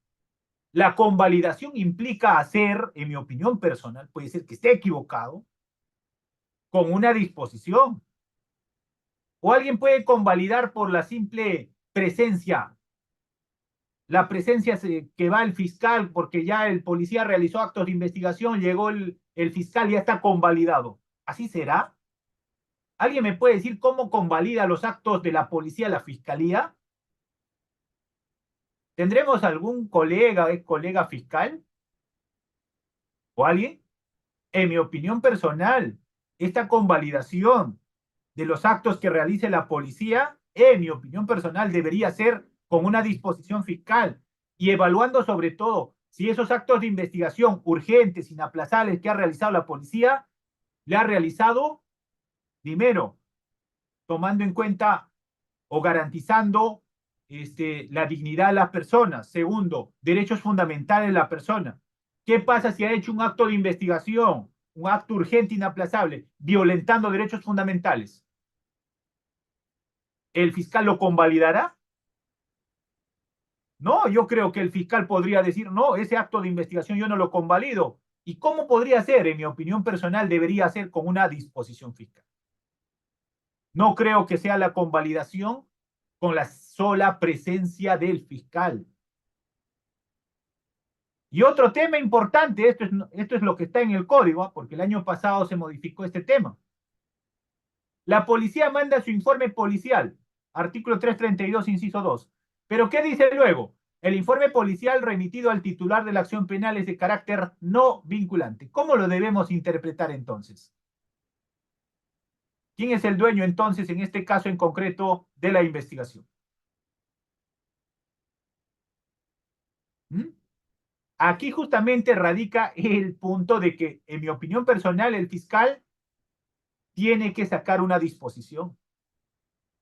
la convalidación implica hacer, en mi opinión personal, puede ser que esté equivocado, con una disposición. O alguien puede convalidar por la simple presencia. La presencia que va el fiscal porque ya el policía realizó actos de investigación, llegó el fiscal y ya está convalidado. ¿Así será? ¿Alguien me puede decir cómo convalida los actos de la policía la fiscalía? ¿Tendremos algún colega, ex colega fiscal? ¿O alguien? En mi opinión personal, esta convalidación de los actos que realice la policía, en mi opinión personal, debería ser con una disposición fiscal y evaluando sobre todo si esos actos de investigación urgentes, inaplazables que ha realizado la policía, le ha realizado, primero, tomando en cuenta o garantizando la dignidad de las personas. Segundo, derechos fundamentales de la persona. ¿Qué pasa si ha hecho un acto de investigación, un acto urgente, inaplazable, violentando derechos fundamentales? ¿El fiscal lo convalidará? No, yo creo que el fiscal podría decir, no, ese acto de investigación yo no lo convalido. ¿Y cómo podría ser? En mi opinión personal, debería ser con una disposición fiscal. No creo que sea la convalidación con la sola presencia del fiscal. Y otro tema importante, esto es lo que está en el código, porque el año pasado se modificó este tema. La policía manda su informe policial, artículo 332, inciso 2. ¿Pero qué dice luego? El informe policial remitido al titular de la acción penal es de carácter no vinculante. ¿Cómo lo debemos interpretar entonces? ¿Quién es el dueño entonces, en este caso en concreto, de la investigación? ¿Mm? Aquí justamente radica el punto de que, en mi opinión personal, el fiscal tiene que sacar una disposición.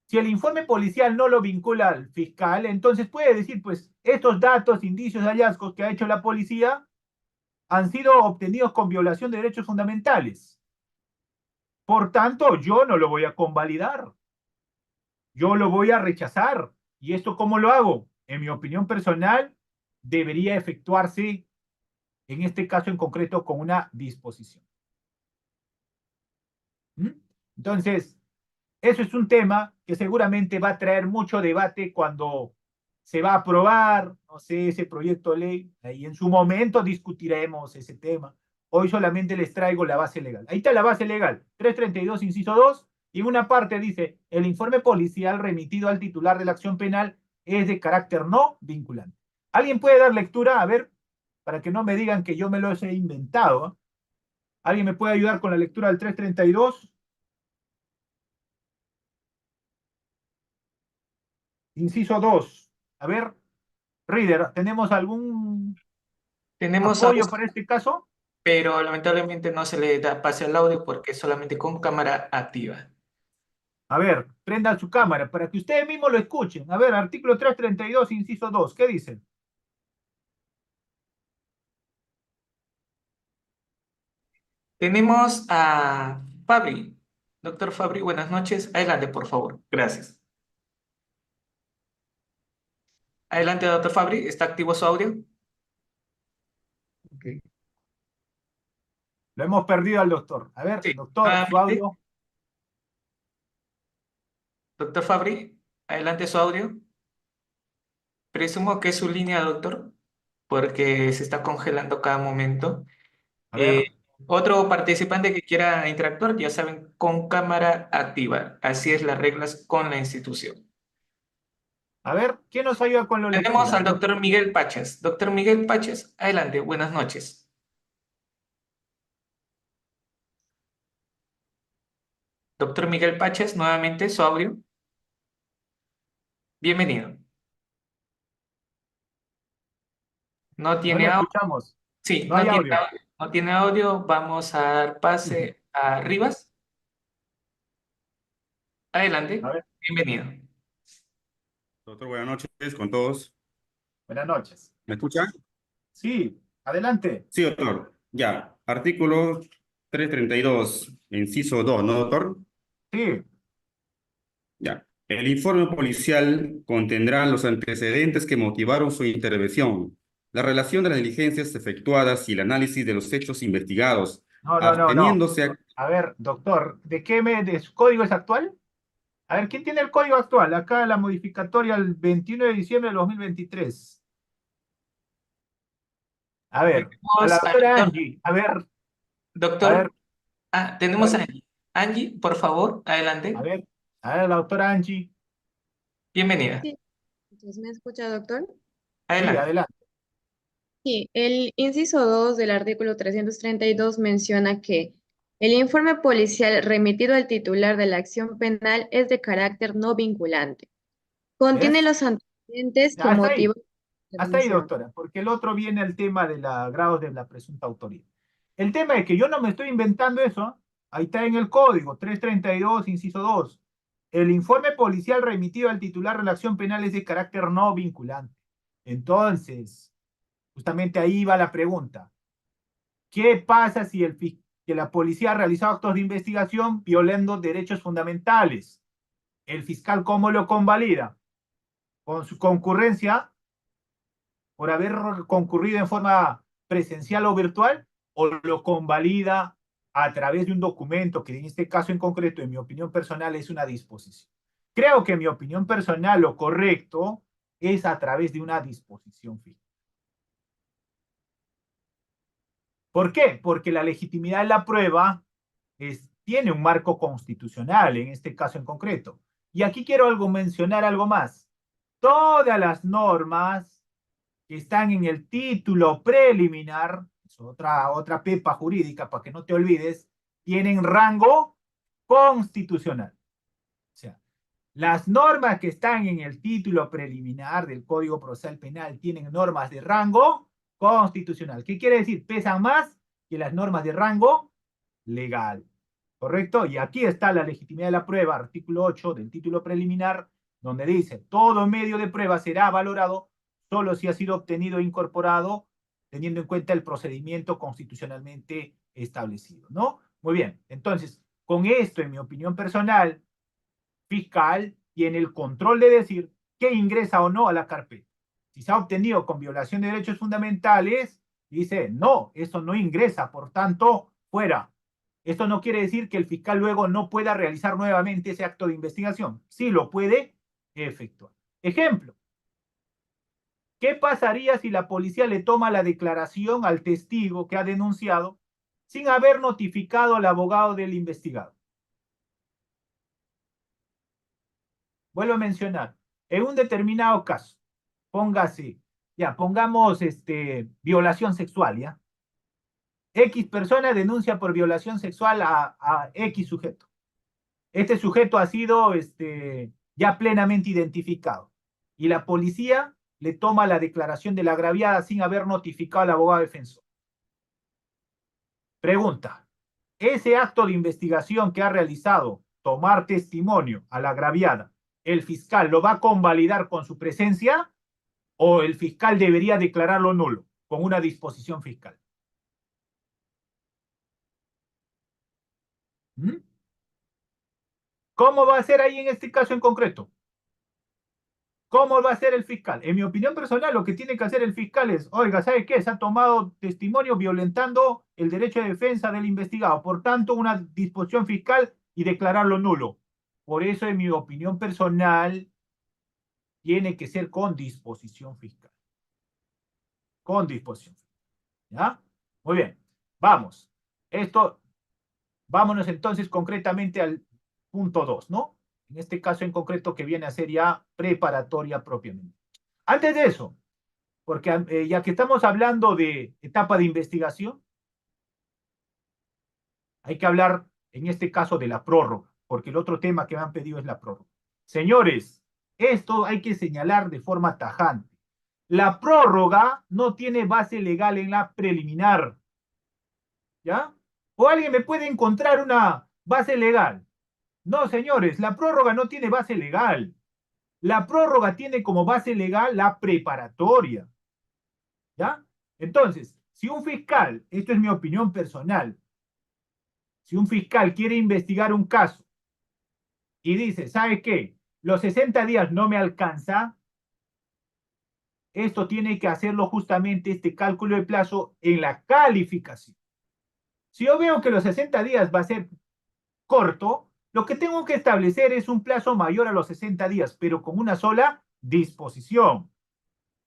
Si el informe policial no lo vincula al fiscal, entonces puede decir, pues, estos datos, indicios, hallazgos que ha hecho la policía han sido obtenidos con violación de derechos fundamentales. Por tanto, yo no lo voy a convalidar. Yo lo voy a rechazar. ¿Y esto cómo lo hago? En mi opinión personal, debería efectuarse, en este caso en concreto, con una disposición. ¿Mm? Entonces, eso es un tema que seguramente va a traer mucho debate cuando se va a aprobar, no sé, ese proyecto de ley. Ahí en su momento discutiremos ese tema. Hoy solamente les traigo la base legal. Ahí está la base legal, 332, inciso 2, y en una parte dice, el informe policial remitido al titular de la acción penal es de carácter no vinculante. ¿Alguien puede dar lectura? A ver, para que no me digan que yo me lo he inventado. ¿Eh? ¿Alguien me puede ayudar con la lectura del 332? Inciso 2. A ver, Reader, ¿tenemos algún Tenemos a apoyo Oscar, para este caso? pero lamentablemente no se le da pase al audio porque es solamente con cámara activa. A ver, prenda su cámara para que ustedes mismos lo escuchen. A ver, artículo 332, inciso 2, ¿qué dice? Tenemos a Fabri. Doctor Fabri, buenas noches. Adelante, por favor. Gracias. Adelante, doctor Fabri. ¿Está activo su audio? Okay. Lo hemos perdido al doctor. A ver, Sí. doctor, su Nuevamente, audio. doctor Fabri, adelante su audio. Presumo que es su línea, doctor, porque se está congelando cada momento. A ver, Otro participante que quiera interactuar, ya saben, con cámara activa. Así es las reglas con la institución. a ver, ¿quién nos ayuda con la Tenemos lectura? al doctor Miguel Paches. Doctor Miguel Paches, adelante, buenas noches. Doctor Miguel Paches, nuevamente su audio. Bienvenido. No No le tiene audio. escuchamos. Sí, No hay no tiene audio. audio. No tiene audio. Vamos a dar pase a Rivas. A Adelante, ver, bienvenido. Doctor, buenas noches con todos. buenas noches. ¿Me escuchan? Sí, adelante. Sí, doctor. Ya, artículo 332, inciso 2, ¿no, doctor? Sí, Ya. El informe policial contendrá los antecedentes que motivaron su intervención, la relación de las diligencias efectuadas y el análisis de los hechos investigados, no. absteniéndose a... A ver, doctor, ¿de su código es actual? A ver, ¿quién tiene el código actual? Acá la modificatoria el 21 de diciembre de 2023. A ver, a la Tenemos al doctora doctor. Angie. A ver, a ver, Doctor, a tenemos ver, a Angie. Angie, por favor, a adelante. ver, a ver, la doctora Angie. Bienvenida. Sí. Entonces, ¿me escucha, doctor? Adelante. adelante. Sí, el inciso 2 del artículo 332 menciona que el informe policial remitido al titular de la acción penal es de carácter no vinculante. Contiene ¿Ves? los antecedentes que Hasta ahí. motivan la Hasta ahí, intervención. doctora, porque el otro viene el tema de los grados de la presunta autoría. El tema es que yo no me estoy inventando eso. Ahí está en el código 332, inciso 2. El informe policial remitido al titular de la acción penal es de carácter no vinculante. Entonces, justamente ahí va la pregunta. ¿Qué pasa si que la policía ha realizado actos de investigación violando derechos fundamentales? ¿El fiscal cómo lo convalida? ¿Con su concurrencia por haber concurrido en forma presencial o virtual, o lo convalida a través de un documento que en este caso en concreto, en mi opinión personal, es una disposición? Creo que en mi opinión personal lo correcto es a través de una disposición fija. ¿Por qué? Porque la legitimidad de la prueba tiene un marco constitucional, en este caso en concreto. Y aquí quiero mencionar algo más. Todas las normas que están en el título preliminar, es otra pepa jurídica para que no te olvides, tienen rango constitucional. O sea, las normas que están en el título preliminar del Código Procesal Penal tienen normas de rango constitucional. ¿Qué quiere decir? Pesan más que las normas de rango legal. ¿Correcto? Y aquí está la legitimidad de la prueba, artículo 8 del título preliminar, donde dice, todo medio de prueba será valorado solo si ha sido obtenido e incorporado, teniendo en cuenta el procedimiento constitucionalmente establecido, ¿no? Muy bien, entonces, con esto, en mi opinión personal, fiscal tiene el control de decir qué ingresa o no a la carpeta. Si se ha obtenido con violación de derechos fundamentales, dice, no, eso no ingresa, por tanto, fuera. Esto no quiere decir que el fiscal luego no pueda realizar nuevamente ese acto de investigación. Sí lo puede efectuar. Ejemplo, ¿qué pasaría si la policía le toma la declaración al testigo que ha denunciado sin haber notificado al abogado del investigado? Vuelvo a mencionar, en un determinado caso, póngase, ya, pongamos violación sexual, ¿ya? X persona denuncia por violación sexual a X sujeto. Este sujeto ha sido ya plenamente identificado. Y la policía le toma la declaración de la agraviada sin haber notificado al abogado defensor. Pregunta, ¿ese acto de investigación que ha realizado, tomar testimonio a la agraviada, el fiscal lo va a convalidar con su presencia o el fiscal debería declararlo nulo con una disposición fiscal? ¿Mm? ¿Cómo va a ser ahí en este caso en concreto? ¿Cómo va a ser el fiscal? En mi opinión personal, lo que tiene que hacer el fiscal es, oiga, ¿sabe qué? Se ha tomado testimonio violentando el derecho de defensa del investigado. Por tanto, una disposición fiscal y declararlo nulo. Por eso, en mi opinión personal, tiene que ser con disposición fiscal. Con disposición fiscal. ¿Ya? Muy bien. Vamos. Vámonos entonces concretamente al punto 2, ¿no? En este caso en concreto que viene a ser ya preparatoria propiamente. Antes de eso, porque ya que estamos hablando de etapa de investigación, hay que hablar en este caso de la prórroga, porque el otro tema que me han pedido es la prórroga. Señores, esto hay que señalar de forma tajante. La prórroga no tiene base legal en la preliminar. ¿Ya? ¿O alguien me puede encontrar una base legal? No, señores, la prórroga no tiene base legal. La prórroga tiene como base legal la preparatoria. ¿Ya? Entonces, si un fiscal, esto es mi opinión personal, si un fiscal quiere investigar un caso y dice, ¿sabe qué? Los 60 días no me alcanza, esto tiene que hacerlo justamente este cálculo de plazo en la calificación. Si yo veo que los 60 días va a ser corto, lo que tengo que establecer es un plazo mayor a los 60 días, pero con una sola disposición.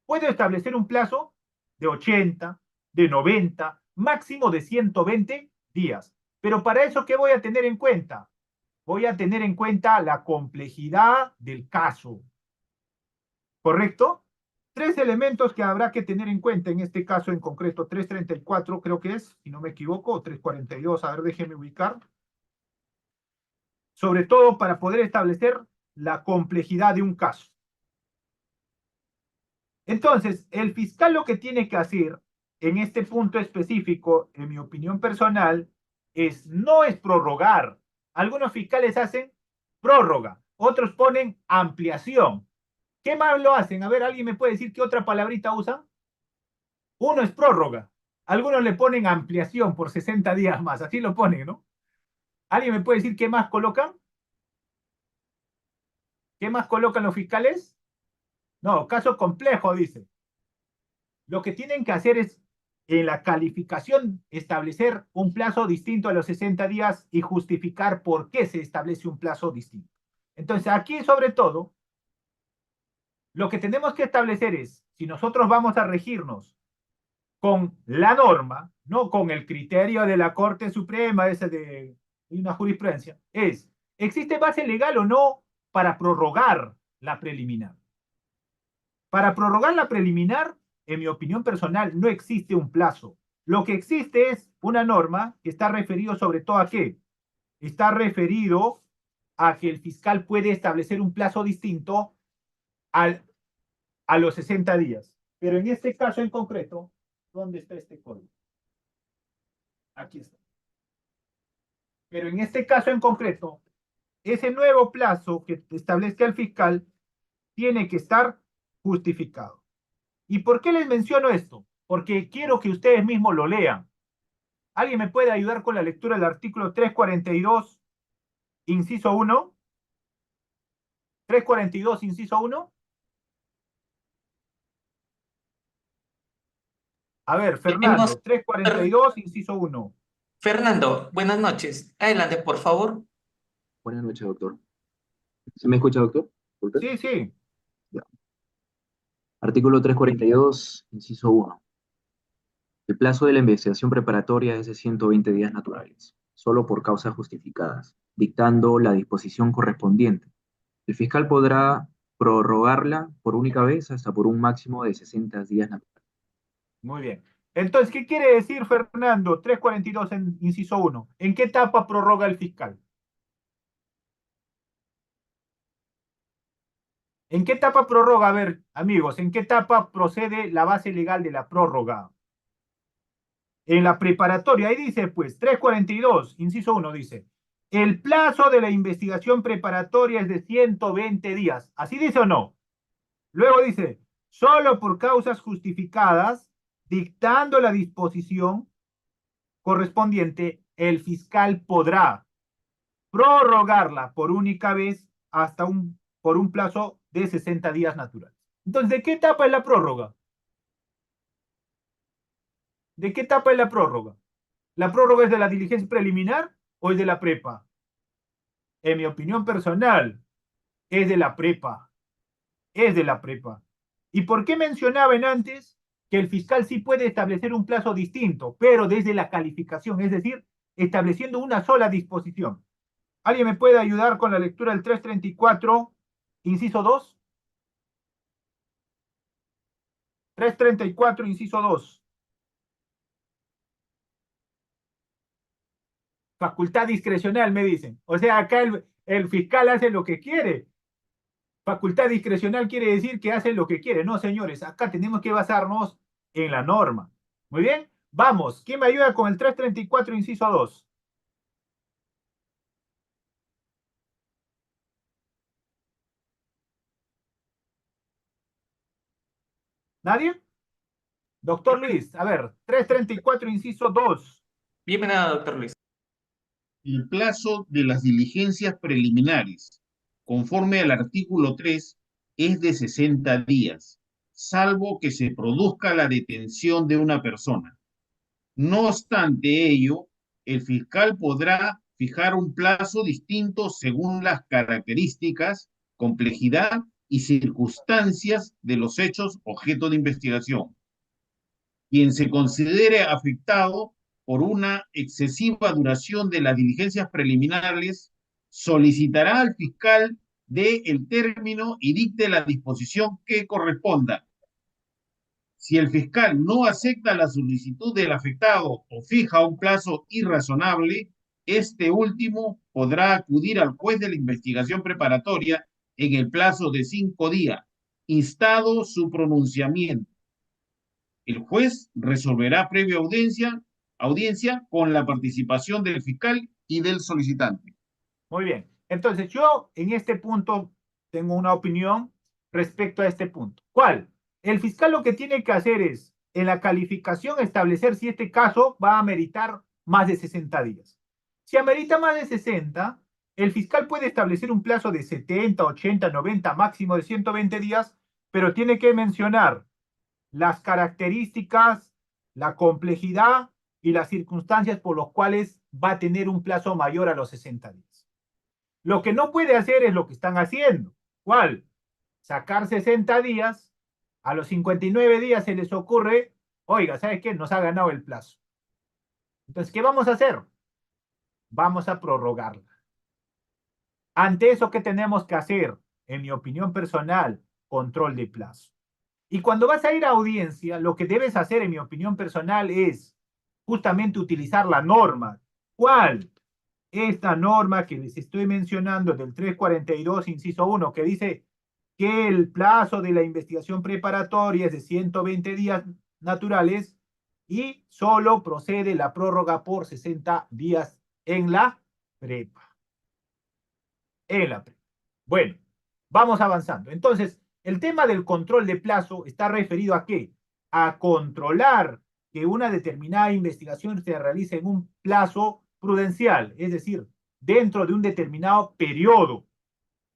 Puedo establecer un plazo de 80, de 90, máximo de 120 días. Pero para eso, ¿qué voy a tener en cuenta? Voy a tener en cuenta la complejidad del caso. ¿Correcto? Tres elementos que habrá que tener en cuenta en este caso en concreto, 334 creo que es, si no me equivoco, o 342, a ver, déjenme ubicar. Sobre todo para poder establecer la complejidad de un caso. Entonces, el fiscal lo que tiene que hacer en este punto específico, en mi opinión personal, no es prorrogar. Algunos fiscales hacen prórroga, otros ponen ampliación. ¿Qué más lo hacen? A ver, ¿alguien me puede decir qué otra palabrita usan? Uno es prórroga. Algunos le ponen ampliación por 60 días más, así lo ponen, ¿no? ¿Alguien me puede decir qué más colocan? ¿Qué más colocan los fiscales? No, caso complejo, dice. Lo que tienen que hacer es, en la calificación, establecer un plazo distinto a los 60 días y justificar por qué se establece un plazo distinto. Entonces, aquí, sobre todo, lo que tenemos que establecer es, si nosotros vamos a regirnos con la norma, no con el criterio de la Corte Suprema, ese de una jurisprudencia, ¿existe base legal o no para prorrogar la preliminar? Para prorrogar la preliminar, en mi opinión personal, no existe un plazo. Lo que existe es una norma que está referido sobre todo a qué. Está referido a que el fiscal puede establecer un plazo distinto a los 60 días. Pero en este caso en concreto, ¿dónde está este código? Aquí está. Pero en este caso en concreto, ese nuevo plazo que establezca el fiscal tiene que estar justificado. ¿Y por qué les menciono esto? Porque quiero que ustedes mismos lo lean. ¿Alguien me puede ayudar con la lectura del artículo 342, inciso 1? 342, inciso 1. A ver, Fernando, 342, inciso 1. Fernando, buenas noches. Adelante, por favor. Buenas noches, doctor. ¿Se me escucha, doctor? Disculpe. Sí, sí. Ya. Artículo 342, inciso 1. El plazo de la investigación preparatoria es de 120 días naturales, solo por causas justificadas, dictando la disposición correspondiente. El fiscal podrá prorrogarla por única vez hasta por un máximo de 60 días naturales. Muy bien. Entonces, ¿qué quiere decir, Fernando? 342, inciso 1. ¿En qué etapa prorroga el fiscal? ¿En qué etapa prorroga? A ver, amigos, ¿en qué etapa procede la base legal de la prórroga? En la preparatoria, ahí dice, pues, 342, inciso 1, dice, el plazo de la investigación preparatoria es de 120 días. ¿Así dice o no? Luego dice, solo por causas justificadas, dictando la disposición correspondiente, el fiscal podrá prorrogarla por única vez por un plazo de 60 días naturales. Entonces, ¿de qué etapa es la prórroga? ¿De qué etapa es la prórroga? ¿La prórroga es de la diligencia preliminar o es de la prepa? En mi opinión personal, es de la prepa. Es de la prepa. ¿Y por qué mencionaban antes que el fiscal sí puede establecer un plazo distinto, pero desde la calificación, es decir, estableciendo una sola disposición? ¿Alguien me puede ayudar con la lectura del 334, inciso 2? 334, inciso 2. Facultad discrecional, me dicen. O sea, acá el fiscal hace lo que quiere. Facultad discrecional quiere decir que hace lo que quiere. No, señores, acá tenemos que basarnos en la norma. Muy bien, vamos. ¿Quién me ayuda con el 334, inciso 2? ¿Nadie? Doctor Luis, a ver, 334, inciso 2. Bienvenido, doctor Luis. El plazo de las diligencias preliminares, conforme al artículo 3, es de 60 días, salvo que se produzca la detención de una persona. No obstante ello, el fiscal podrá fijar un plazo distinto según las características, complejidad y circunstancias de los hechos objeto de investigación. Quien se considere afectado por una excesiva duración de las diligencias preliminares solicitará al fiscal dé el término y dicte la disposición que corresponda, Si el fiscal no acepta la solicitud del afectado o fija un plazo irrazonable, este último podrá acudir al juez de la investigación preparatoria en el plazo de 5 días, instado su pronunciamiento. El juez resolverá previa audiencia con la participación del fiscal y del solicitante. Muy bien. Entonces, yo en este punto tengo una opinión respecto a este punto. ¿Cuál? El fiscal lo que tiene que hacer es, en la calificación, establecer si este caso va a ameritar más de 60 días. Si amerita más de 60, el fiscal puede establecer un plazo de 70, 80, 90, máximo de 120 días, pero tiene que mencionar las características, la complejidad y las circunstancias por las cuales va a tener un plazo mayor a los 60 días. Lo que no puede hacer es lo que están haciendo. ¿Cuál? Sacar 60 días, a los 59 días se les ocurre, oiga, ¿sabes qué? Nos ha ganado el plazo. Entonces, ¿qué vamos a hacer? Vamos a prorrogarla. Ante eso, ¿qué tenemos que hacer? En mi opinión personal, control de plazo. Y cuando vas a ir a audiencia, lo que debes hacer, en mi opinión personal, es justamente utilizar la norma. ¿Cuál? Esta norma que les estoy mencionando del 342, inciso 1, que dice que el plazo de la investigación preparatoria es de 120 días naturales y solo procede la prórroga por 60 días en la prepa. En la prepa. Bueno, vamos avanzando. Entonces, el tema del control de plazo está referido a qué? A controlar que una determinada investigación se realice en un plazo prudencial, es decir, dentro de un determinado periodo.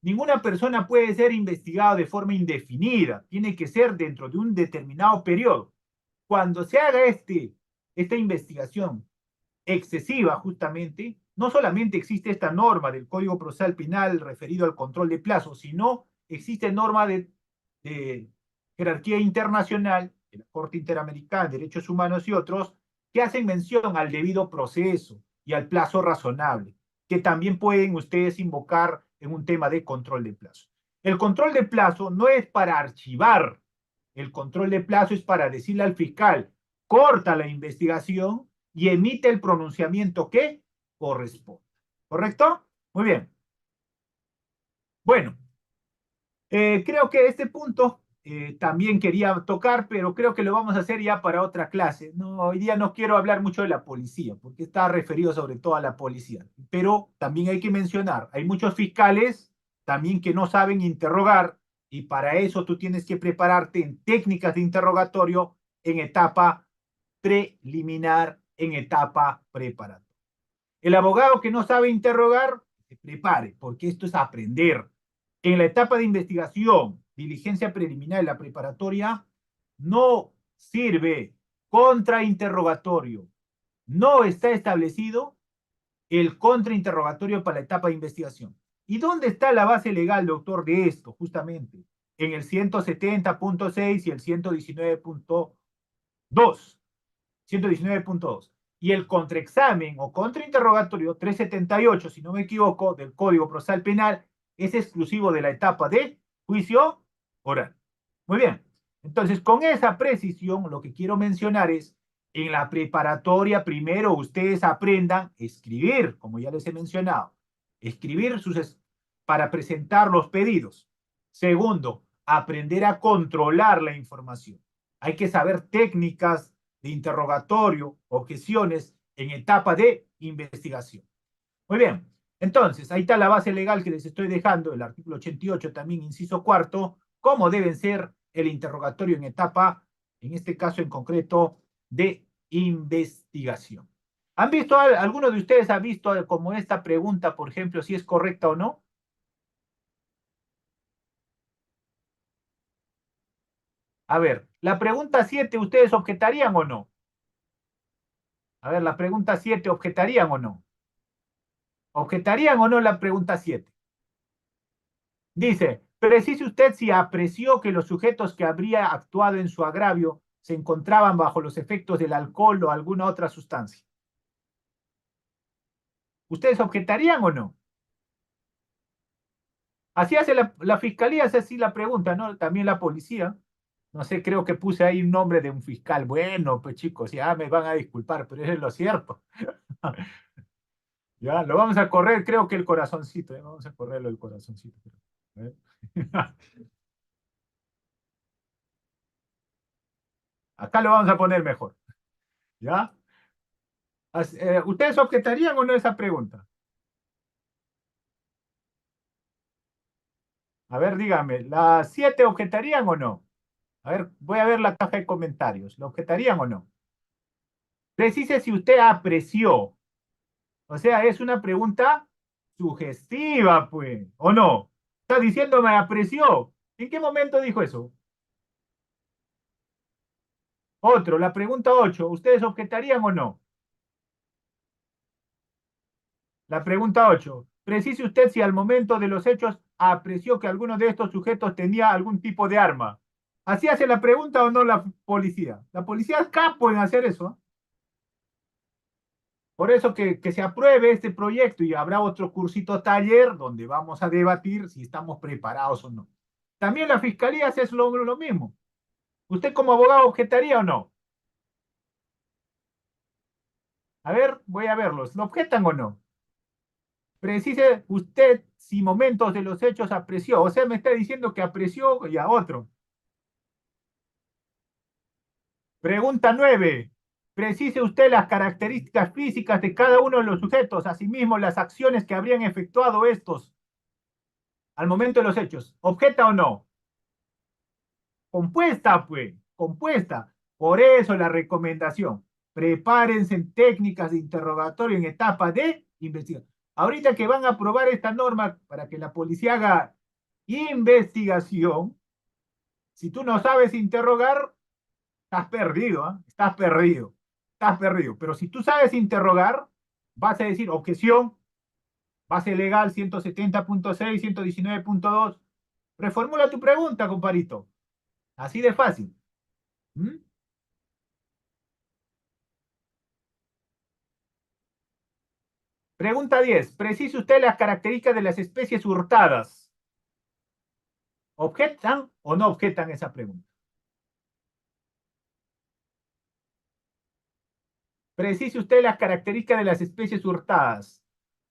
Ninguna persona puede ser investigada de forma indefinida, tiene que ser dentro de un determinado periodo. Cuando se haga esta investigación excesiva, justamente, no solamente existe esta norma del Código Procesal Penal referido al control de plazo, sino existe norma de jerarquía internacional, de la Corte Interamericana de Derechos Humanos y otros, que hacen mención al debido proceso y al plazo razonable, que también pueden ustedes invocar en un tema de control de plazo. El control de plazo no es para archivar, el control de plazo es para decirle al fiscal, corta la investigación y emite el pronunciamiento que corresponde. ¿Correcto? Muy bien. Bueno, creo que este punto también quería tocar, pero creo que lo vamos a hacer ya para otra clase. No, hoy día no quiero hablar mucho de la policía, porque está referido sobre todo a la policía. Pero también hay que mencionar, hay muchos fiscales también que no saben interrogar, y para eso tú tienes que prepararte en técnicas de interrogatorio en etapa preliminar, en etapa preparatoria. El abogado que no sabe interrogar, se prepare, porque esto es aprender. En la etapa de investigación, diligencia preliminar y la preparatoria, no sirve contrainterrogatorio. No está establecido el contrainterrogatorio para la etapa de investigación. ¿Y dónde está la base legal, doctor, de esto? Justamente en el 170.6 y el 119.2. 119.2. Y el contraexamen o contrainterrogatorio 378, si no me equivoco, del Código Procesal Penal, es exclusivo de la etapa de juicio oral. Muy bien. Entonces, con esa precisión, lo que quiero mencionar es, en la preparatoria, primero ustedes aprendan a escribir, como ya les he mencionado, escribir para presentar los pedidos. Segundo, aprender a controlar la información. Hay que saber técnicas de interrogatorio, objeciones en etapa de investigación. Muy bien, entonces, ahí está la base legal que les estoy dejando, el artículo 88 también, inciso cuarto, cómo deben ser el interrogatorio en etapa, en este caso en concreto, de investigación. ¿Han visto, alguno de ustedes ha visto como esta pregunta, por ejemplo, si es correcta o no? A ver, la pregunta 7, ¿ustedes objetarían o no? A ver, la pregunta 7, ¿objetarían o no? ¿Objetarían o no la pregunta 7? Dice, precise usted si apreció que los sujetos que habría actuado en su agravio se encontraban bajo los efectos del alcohol o alguna otra sustancia. ¿Ustedes objetarían o no? Así hace la fiscalía, hace así la pregunta, ¿no? También la policía. No sé, creo que puse ahí un nombre de un fiscal. Bueno, pues chicos, ya me van a disculpar, pero eso es lo cierto. Ya, lo vamos a correr, creo que el corazoncito, vamos a correrlo el corazoncito. A ver. Acá lo vamos a poner mejor. ¿Ya? ¿Ustedes objetarían o no esa pregunta? A ver, díganme, ¿las 7 objetarían o no? A ver, voy a ver la caja de comentarios. ¿Lo objetarían o no? Precise si usted apreció. O sea, es una pregunta sugestiva, pues, ¿o no? Está diciéndome apreció. ¿En qué momento dijo eso? Otro, la pregunta 8. ¿Ustedes objetarían o no? La pregunta 8. Precise usted si al momento de los hechos apreció que alguno de estos sujetos tenía algún tipo de arma. ¿Así hace la pregunta o no la policía? La policía es capo en hacer eso. Por eso que se apruebe este proyecto y habrá otro cursito taller donde vamos a debatir si estamos preparados o no. También la fiscalía hace lo mismo. ¿Usted como abogado objetaría o no? A ver, voy a verlos. ¿Lo objetan o no? Precise usted si momentos de los hechos apreció. O sea, me está diciendo que apreció y a otro. Pregunta 9. Precise usted las características físicas de cada uno de los sujetos, asimismo las acciones que habrían efectuado estos al momento de los hechos. ¿Objeta o no? Compuesta, pues, compuesta. Por eso la recomendación. Prepárense en técnicas de interrogatorio en etapa de investigación. Ahorita que van a aprobar esta norma para que la policía haga investigación, si tú no sabes interrogar, estás perdido, ¿eh? Estás perdido. Estás perdido. Pero si tú sabes interrogar, vas a decir objeción, base legal 170.6, 119.2. Reformula tu pregunta, comparito. Así de fácil. ¿Mm? Pregunta 10. Precise usted las características de las especies hurtadas. ¿Objetan o no objetan esa pregunta? Precise usted las características de las especies hurtadas.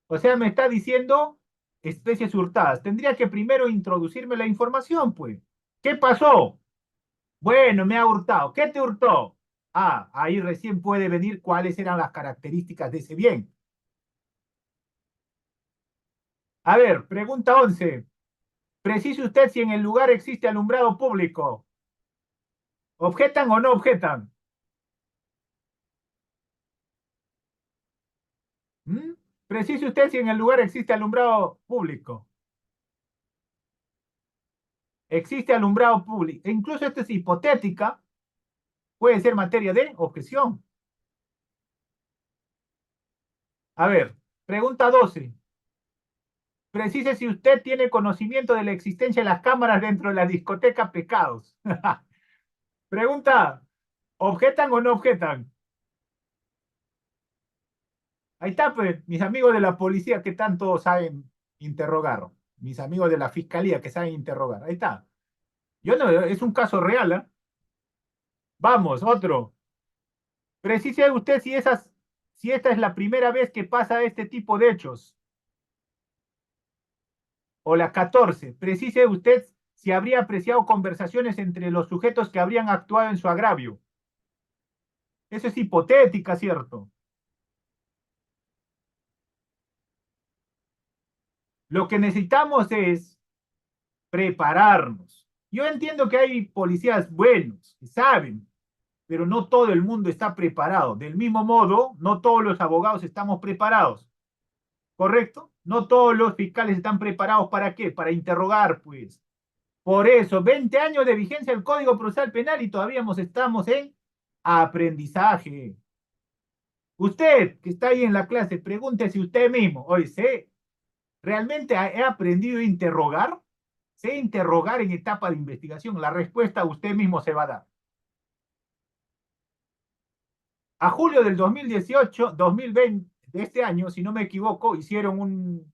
O sea, me está diciendo especies hurtadas. Tendría que primero introducirme la información, pues. ¿Qué pasó? Bueno, me ha hurtado. ¿Qué te hurtó? Ah, ahí recién puede venir cuáles eran las características de ese bien. A ver, pregunta 11. Precise usted si en el lugar existe alumbrado público. ¿Objetan o no objetan? ¿Mm? Precise usted si en el lugar existe alumbrado público. Existe alumbrado público. E incluso esto es hipotética. Puede ser materia de objeción. A ver, pregunta 12. Precise si usted tiene conocimiento de la existencia de las cámaras dentro de la discoteca Pecados. Pregunta, ¿objetan o no objetan? Ahí está, pues, mis amigos de la policía que tanto saben interrogar. Mis amigos de la fiscalía que saben interrogar. Ahí está. Yo no, es un caso real, ¿eh? Vamos, otro. Precise usted si esta es la primera vez que pasa este tipo de hechos. O la 14. Precise usted si habría apreciado conversaciones entre los sujetos que habrían actuado en su agravio. Eso es hipotética, ¿cierto? Lo que necesitamos es prepararnos. Yo entiendo que hay policías buenos, que saben, pero no todo el mundo está preparado. Del mismo modo, no todos los abogados estamos preparados. ¿Correcto? No todos los fiscales están preparados para qué? Para interrogar, pues. Por eso, 20 años de vigencia del Código Procesal Penal y todavía estamos en aprendizaje. Usted que está ahí en la clase, pregúntese usted mismo, oye, ¿realmente he aprendido a interrogar? ¿Sé interrogar en etapa de investigación? La respuesta usted mismo se va a dar. A julio del 2018, 2020, de este año, si no me equivoco, hicieron un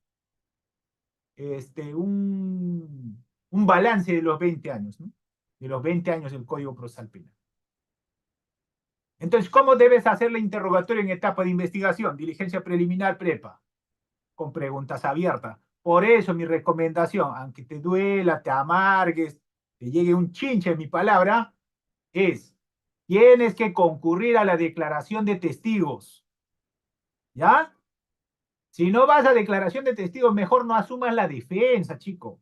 balance de los 20 años, ¿no? de los 20 años del Código Procesal Penal. Entonces, ¿cómo debes hacer la interrogatorio en etapa de investigación? Diligencia preliminar, prepa, con preguntas abiertas. Por eso mi recomendación, aunque te duela, te amargues, te llegue un chinche en mi palabra, es, tienes que concurrir a la declaración de testigos. ¿Ya? Si no vas a declaración de testigos, mejor no asumas la defensa, chico.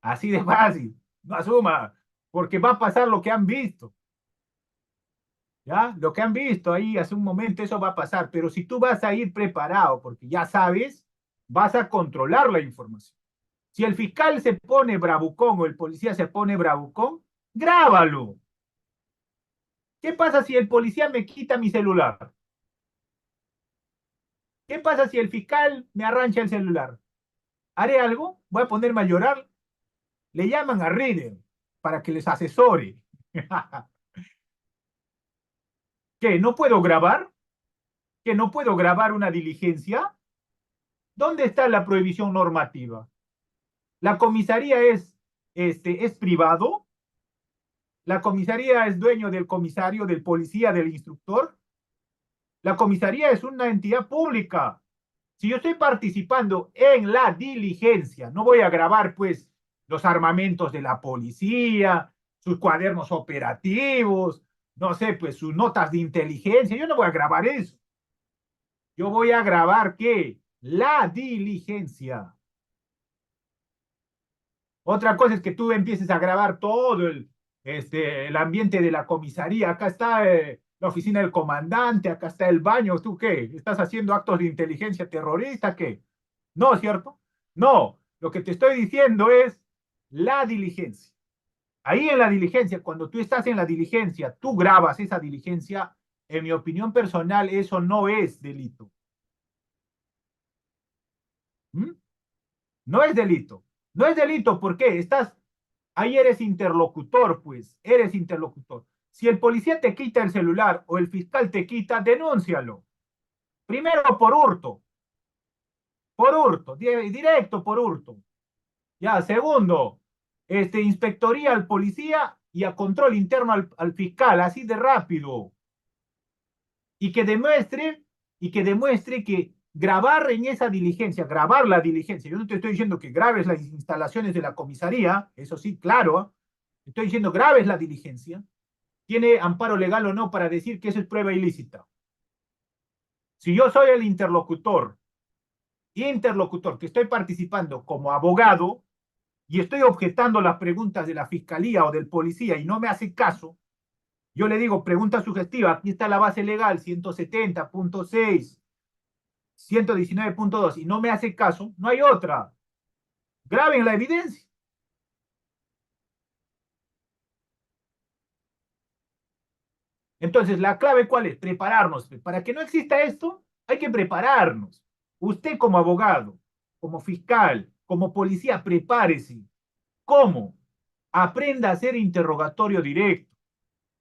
Así de fácil. No asuma, porque va a pasar lo que han visto. ¿Ya? Lo que han visto ahí hace un momento, eso va a pasar. Pero si tú vas a ir preparado, porque ya sabes, vas a controlar la información. Si el fiscal se pone bravucón o el policía se pone bravucón, grábalo. ¿Qué pasa si el policía me quita mi celular? ¿Qué pasa si el fiscal me arrancha el celular? ¿Haré algo? ¿Voy a ponerme a llorar? Le llaman a Reader para que les asesore. ¿Qué? ¿No puedo grabar? ¿Que no puedo grabar una diligencia? ¿Dónde está la prohibición normativa? ¿La comisaría es privado? ¿La comisaría es dueño del comisario, del policía, del instructor? La comisaría es una entidad pública. Si yo estoy participando en la diligencia, no voy a grabar, pues, los armamentos de la policía, sus cuadernos operativos, no sé, pues, sus notas de inteligencia. Yo no voy a grabar eso. Yo voy a grabar, ¿qué? La diligencia. Otra cosa es que tú empieces a grabar todo el ambiente de la comisaría. Acá está la oficina del comandante, acá está el baño. ¿Tú qué? ¿Estás haciendo actos de inteligencia terrorista? ¿Qué? No, ¿cierto? No, lo que te estoy diciendo es la diligencia. Ahí en la diligencia, cuando tú estás en la diligencia, tú grabas esa diligencia, en mi opinión personal, eso no es delito. ¿Mm? No es delito. No es delito, ¿por qué? Ahí eres interlocutor, pues, eres interlocutor. Si el policía te quita el celular o el fiscal te quita, denúncialo. Primero por hurto, directo por hurto. Ya, segundo, inspectoría al policía y a control interno al fiscal, así de rápido. Y que demuestre que grabar en esa diligencia, grabar la diligencia, yo no te estoy diciendo que grabes las instalaciones de la comisaría, eso sí, claro, estoy diciendo grabes la diligencia, tiene amparo legal o no para decir que eso es prueba ilícita. Si yo soy el interlocutor, que estoy participando como abogado y estoy objetando las preguntas de la fiscalía o del policía y no me hace caso, yo le digo, pregunta sugestiva, aquí está la base legal, 170.6, 119.2, y no me hace caso, no hay otra. Graben la evidencia. Entonces, ¿la clave cuál es? Prepararnos. Para que no exista esto, hay que prepararnos. Usted como abogado, como fiscal, como policía, prepárese. ¿Cómo? Aprenda a hacer interrogatorio directo.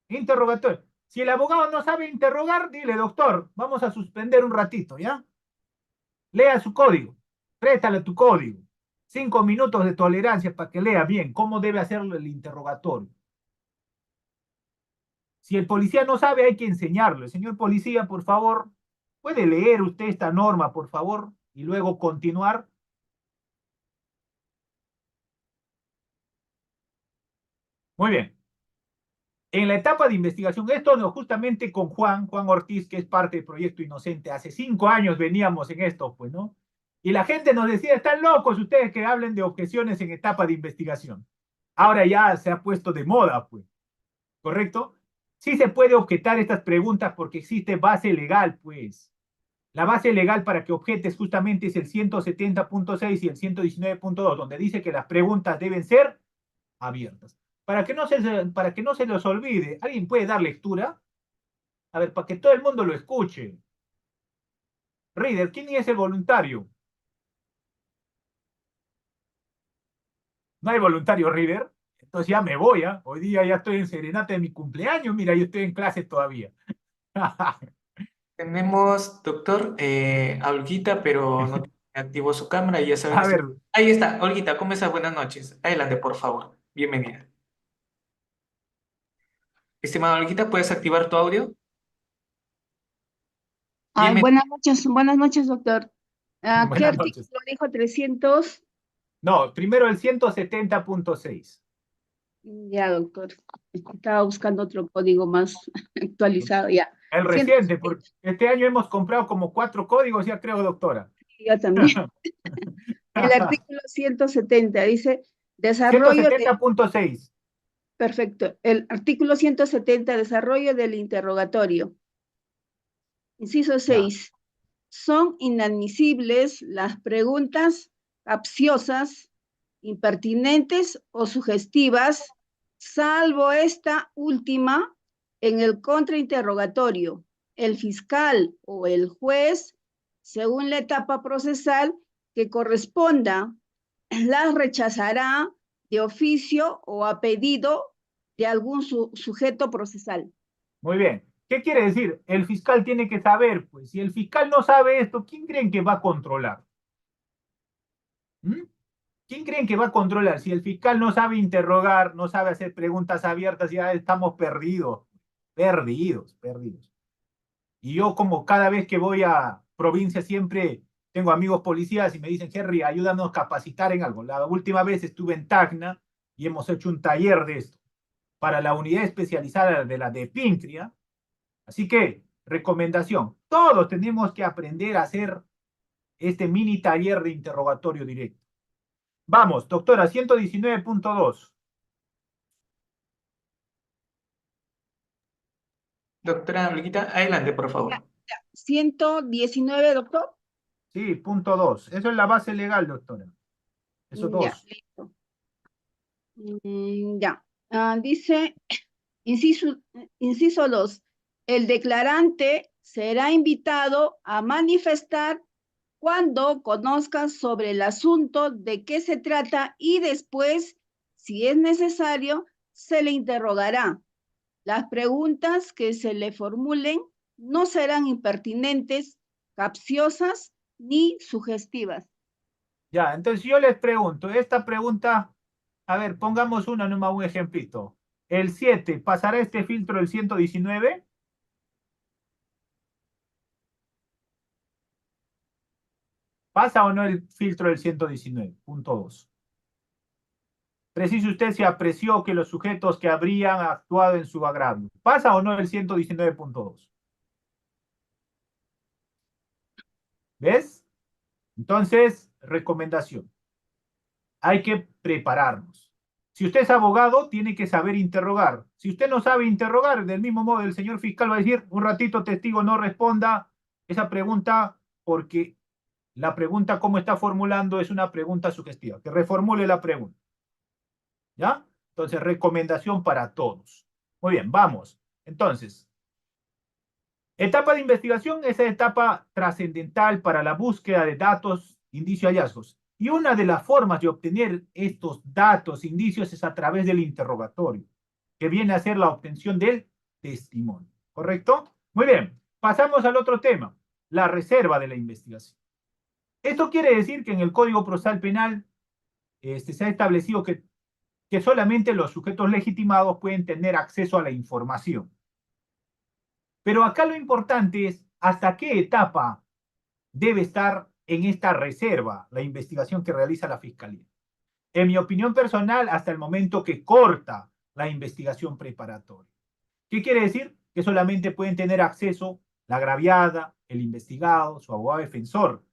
Interrogatorio. Si el abogado no sabe interrogar, dile, doctor, vamos a suspender un ratito, ¿ya? Lea su código. Préstale tu código. 5 minutos de tolerancia para que lea bien cómo debe hacerlo el interrogatorio. Si el policía no sabe, hay que enseñarlo. Señor policía, por favor, ¿puede leer usted esta norma, por favor? Y luego continuar. Muy bien. En la etapa de investigación, esto no, justamente con Juan Ortiz, que es parte del Proyecto Inocente, hace 5 años veníamos en esto, pues, ¿no? Y la gente nos decía, están locos ustedes que hablen de objeciones en etapa de investigación. Ahora ya se ha puesto de moda, pues, ¿correcto? Sí se puede objetar estas preguntas porque existe base legal, pues. La base legal para que objetes justamente es el 170.6 y el 119.2, donde dice que las preguntas deben ser abiertas. Para que no se los olvide, ¿alguien puede dar lectura? A ver, para que todo el mundo lo escuche. Reader, ¿quién es el voluntario? ¿No hay voluntario, Reader? Entonces ya me voy, ¿ah? Hoy día ya estoy en serenata de mi cumpleaños, mira, yo estoy en clase todavía. Tenemos, doctor, a Olguita, pero no activó su cámara y ya saben. A ver, Ahí está, Olguita, ¿cómo estás? Buenas noches. Adelante, por favor. Bienvenida. Estimada Olguita, ¿puedes activar tu audio? Bienvenida. Buenas noches, doctor. ¿Qué Buenas noches. artículo dijo 300? No, primero el 170.6. Ya, doctor. Estaba buscando otro código más actualizado, ya. El reciente, porque este año hemos comprado como 4 códigos, ya creo, doctora. Yo también. El artículo 170 dice desarrollo de... 170.6. Perfecto. El artículo 170, desarrollo del interrogatorio. Inciso 6. Son inadmisibles las preguntas capciosas, impertinentes o sugestivas, salvo esta última en el contrainterrogatorio. El fiscal o el juez, según la etapa procesal que corresponda, las rechazará de oficio o a pedido de algún sujeto procesal. Muy bien. ¿Qué quiere decir? El fiscal tiene que saber, pues, si el fiscal no sabe esto, ¿quién creen que va a controlar? ¿Mm? ¿Quién creen que va a controlar? Si el fiscal no sabe interrogar, no sabe hacer preguntas abiertas, ya estamos perdidos. Perdidos. Y yo, como cada vez que voy a provincia, siempre tengo amigos policías y me dicen, Henry, ayúdanos a capacitar en algo. La última vez estuve en Tacna y hemos hecho un taller de esto para la unidad especializada de la de Pincria. Así que, recomendación, todos tenemos que aprender a hacer este mini taller de interrogatorio directo. Vamos, doctora, 119.2. Doctora Olguita, adelante, por favor. 119, doctor. Sí, punto 2. Eso es la base legal, doctora. Eso Ya, 2. listo. Ya. Dice, inciso 2, el declarante será invitado a manifestar cuando conozca sobre el asunto de qué se trata y después, si es necesario, se le interrogará. Las preguntas que se le formulen no serán impertinentes, capciosas ni sugestivas. Ya, entonces yo les pregunto, esta pregunta, a ver, pongamos nomás un ejemplito. El 7, ¿pasará este filtro del 119? ¿Pasa o no el filtro del 119? Punto 2. Precise usted si apreció que los sujetos que habrían actuado en su agravio. ¿Pasa o no el 119.2? ¿Ves? Entonces, recomendación. Hay que prepararnos. Si usted es abogado, tiene que saber interrogar. Si usted no sabe interrogar, del mismo modo el señor fiscal va a decir, un ratito testigo no responda esa pregunta porque la pregunta como está formulando es una pregunta sugestiva. Que reformule la pregunta. ¿Ya? Entonces, recomendación para todos. Muy bien, vamos. Entonces, etapa de investigación es la etapa trascendental para la búsqueda de datos, indicios y hallazgos. Y una de las formas de obtener estos datos, indicios, es a través del interrogatorio, que viene a ser la obtención del testimonio. ¿Correcto? Muy bien. Pasamos al otro tema, la reserva de la investigación. Esto quiere decir que en el Código Procesal Penal se ha establecido que solamente los sujetos legitimados pueden tener acceso a la información. Pero acá lo importante es hasta qué etapa debe estar en esta reserva la investigación que realiza la Fiscalía. En mi opinión personal, hasta el momento que corta la investigación preparatoria. ¿Qué quiere decir? Que solamente pueden tener acceso la agraviada, el investigado, su abogado defensor,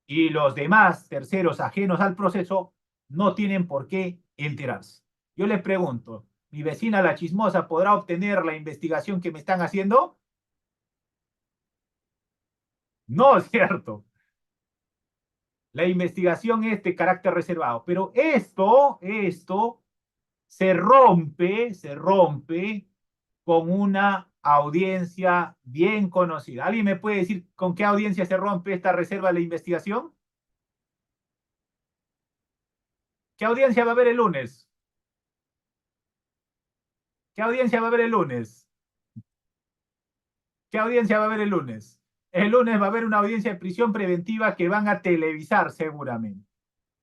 y los demás terceros ajenos al proceso no tienen por qué enterarse. Yo les pregunto, ¿mi vecina la chismosa podrá obtener la investigación que me están haciendo? No es cierto. La investigación es de carácter reservado, pero esto se rompe con una audiencia bien conocida. ¿Alguien me puede decir con qué audiencia se rompe esta reserva de la investigación? ¿Qué audiencia va a haber el lunes? ¿Qué audiencia va a haber el lunes? ¿Qué audiencia va a haber el lunes? El lunes va a haber una audiencia de prisión preventiva que van a televisar seguramente.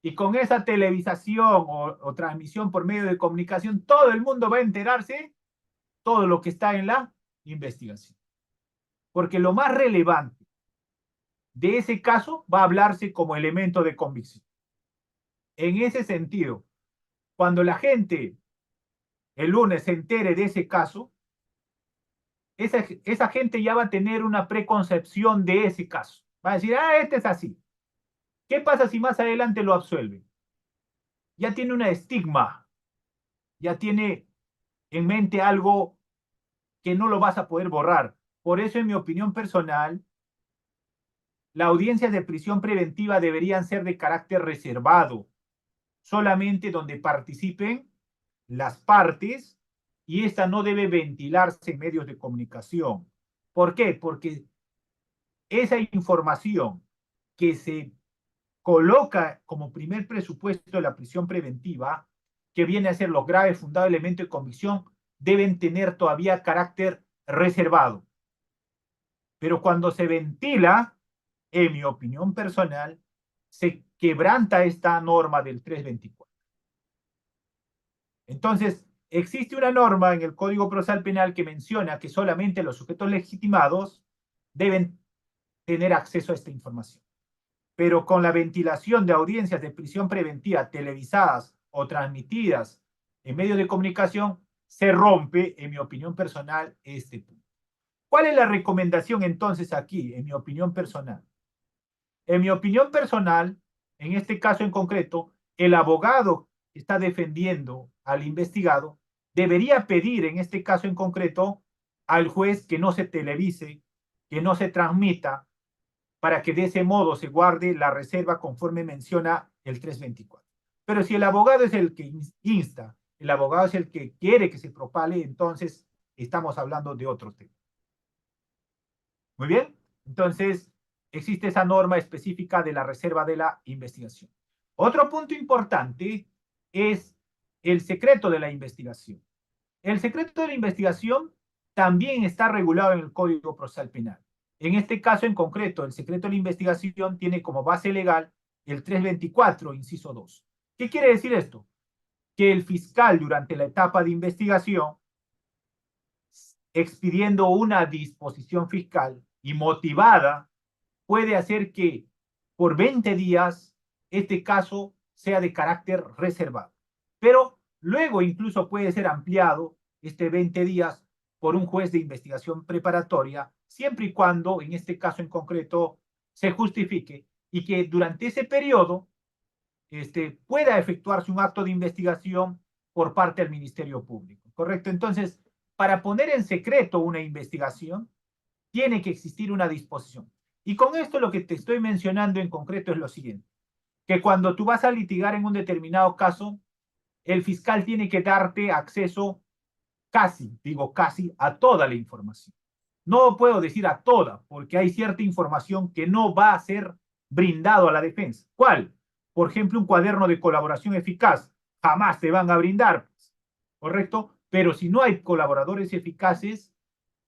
Y con esa televisación o transmisión por medio de comunicación, todo el mundo va a enterarse todo lo que está en la investigación. Porque lo más relevante de ese caso va a hablarse como elemento de convicción. En ese sentido, cuando la gente el lunes se entere de ese caso, esa gente ya va a tener una preconcepción de ese caso. Va a decir, ah, este es así. ¿Qué pasa si más adelante lo absuelven? Ya tiene un estigma, ya tiene en mente algo que no lo vas a poder borrar. Por eso, en mi opinión personal, las audiencias de prisión preventiva deberían ser de carácter reservado, solamente donde participen las partes, y esta no debe ventilarse en medios de comunicación. ¿Por qué? Porque esa información que se coloca como primer presupuesto de la prisión preventiva, que viene a ser los graves fundados elementos de convicción, deben tener todavía carácter reservado. Pero cuando se ventila, en mi opinión personal, se quebranta esta norma del 324. Entonces, existe una norma en el Código Procesal Penal que menciona que solamente los sujetos legitimados deben tener acceso a esta información. Pero con la ventilación de audiencias de prisión preventiva televisadas o transmitidas en medios de comunicación, se rompe, en mi opinión personal, este punto. ¿Cuál es la recomendación entonces aquí, en mi opinión personal? En mi opinión personal, en este caso en concreto, el abogado que está defendiendo al investigado debería pedir, en este caso en concreto, al juez que no se televise, que no se transmita, para que de ese modo se guarde la reserva conforme menciona el 324. Pero si el abogado es el que insta, el abogado es el que quiere que se propale, entonces estamos hablando de otro tema. Muy bien, entonces existe esa norma específica de la reserva de la investigación. Otro punto importante es el secreto de la investigación. El secreto de la investigación también está regulado en el Código Procesal Penal. En este caso en concreto, el secreto de la investigación tiene como base legal el 324, inciso 2. ¿Qué quiere decir esto? Que el fiscal durante la etapa de investigación, expidiendo una disposición fiscal y motivada, puede hacer que por 20 días este caso sea de carácter reservado. Pero luego incluso puede ser ampliado este 20 días por un juez de investigación preparatoria, siempre y cuando, en este caso en concreto, se justifique y que durante ese periodo pueda efectuarse un acto de investigación por parte del Ministerio Público, ¿correcto? Entonces, para poner en secreto una investigación, tiene que existir una disposición. Y con esto lo que te estoy mencionando en concreto es lo siguiente, que cuando tú vas a litigar en un determinado caso, el fiscal tiene que darte acceso casi, digo casi, a toda la información. No puedo decir a toda, porque hay cierta información que no va a ser brindado a la defensa. ¿Cuál? Por ejemplo, un cuaderno de colaboración eficaz. Jamás te van a brindar, ¿correcto? Pero si no hay colaboradores eficaces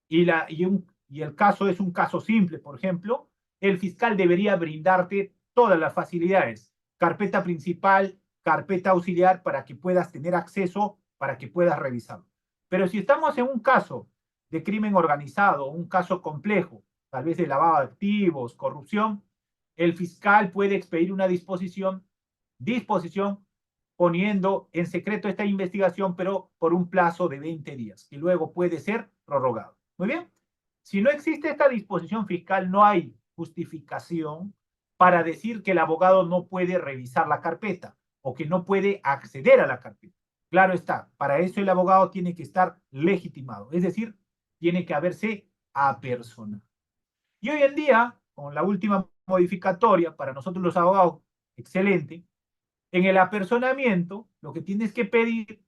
y el caso es un caso simple, por ejemplo, el fiscal debería brindarte todas las facilidades. Carpeta principal, carpeta auxiliar, para que puedas tener acceso, para que puedas revisarlo. Pero si estamos en un caso de crimen organizado, un caso complejo, tal vez de lavado de activos, corrupción, el fiscal puede expedir una disposición poniendo en secreto esta investigación, pero por un plazo de 20 días, que luego puede ser prorrogado. Muy bien. Si no existe esta disposición fiscal, no hay justificación para decir que el abogado no puede revisar la carpeta o que no puede acceder a la carpeta. Claro está, para eso el abogado tiene que estar legitimado, es decir, tiene que haberse apersonado. Y hoy en día, con la última modificatoria, para nosotros los abogados, excelente, en el apersonamiento, lo que tienes que pedir,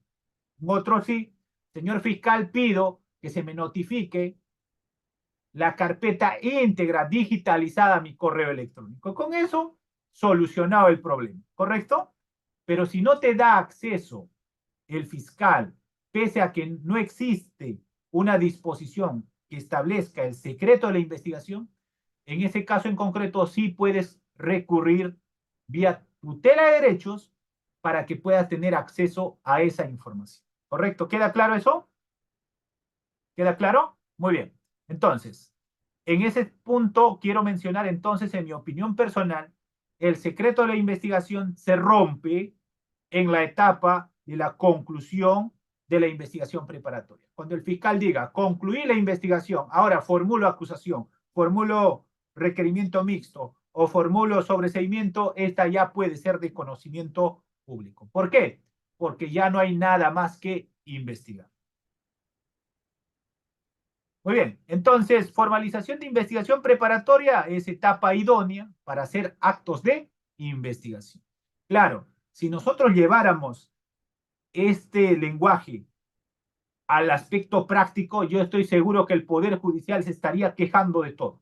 otro sí, señor fiscal, pido que se me notifique la carpeta íntegra digitalizada a mi correo electrónico. Con eso, solucionado el problema, ¿correcto? Pero si no te da acceso el fiscal, pese a que no existe una disposición que establezca el secreto de la investigación, en ese caso en concreto sí puedes recurrir vía tutela de derechos para que puedas tener acceso a esa información. ¿Correcto? ¿Queda claro eso? ¿Queda claro? Muy bien. Entonces, en ese punto quiero mencionar entonces, en mi opinión personal, el secreto de la investigación se rompe en la etapa de la conclusión de la investigación preparatoria. Cuando el fiscal diga, concluí la investigación, ahora formulo acusación, formulo requerimiento mixto o formulo sobreseimiento, esta ya puede ser de conocimiento público. ¿Por qué? Porque ya no hay nada más que investigar. Muy bien, entonces, formalización de investigación preparatoria es etapa idónea para hacer actos de investigación. Claro, si nosotros lleváramos este lenguaje al aspecto práctico, yo estoy seguro que el Poder Judicial se estaría quejando de todo.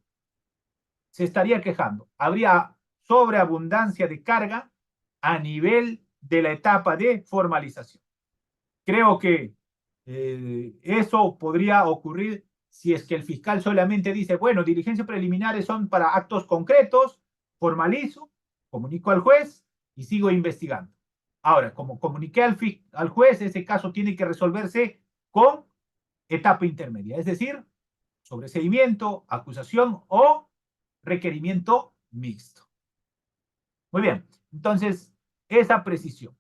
Se estaría quejando. Habría sobreabundancia de carga a nivel de la etapa de formalización. Creo que eso podría ocurrir si es que el fiscal solamente dice, bueno, diligencias preliminares son para actos concretos, formalizo, comunico al juez y sigo investigando. Ahora, como comuniqué al juez, ese caso tiene que resolverse con etapa intermedia, es decir, sobreseimiento, acusación o requerimiento mixto. Muy bien, entonces, esa precisión.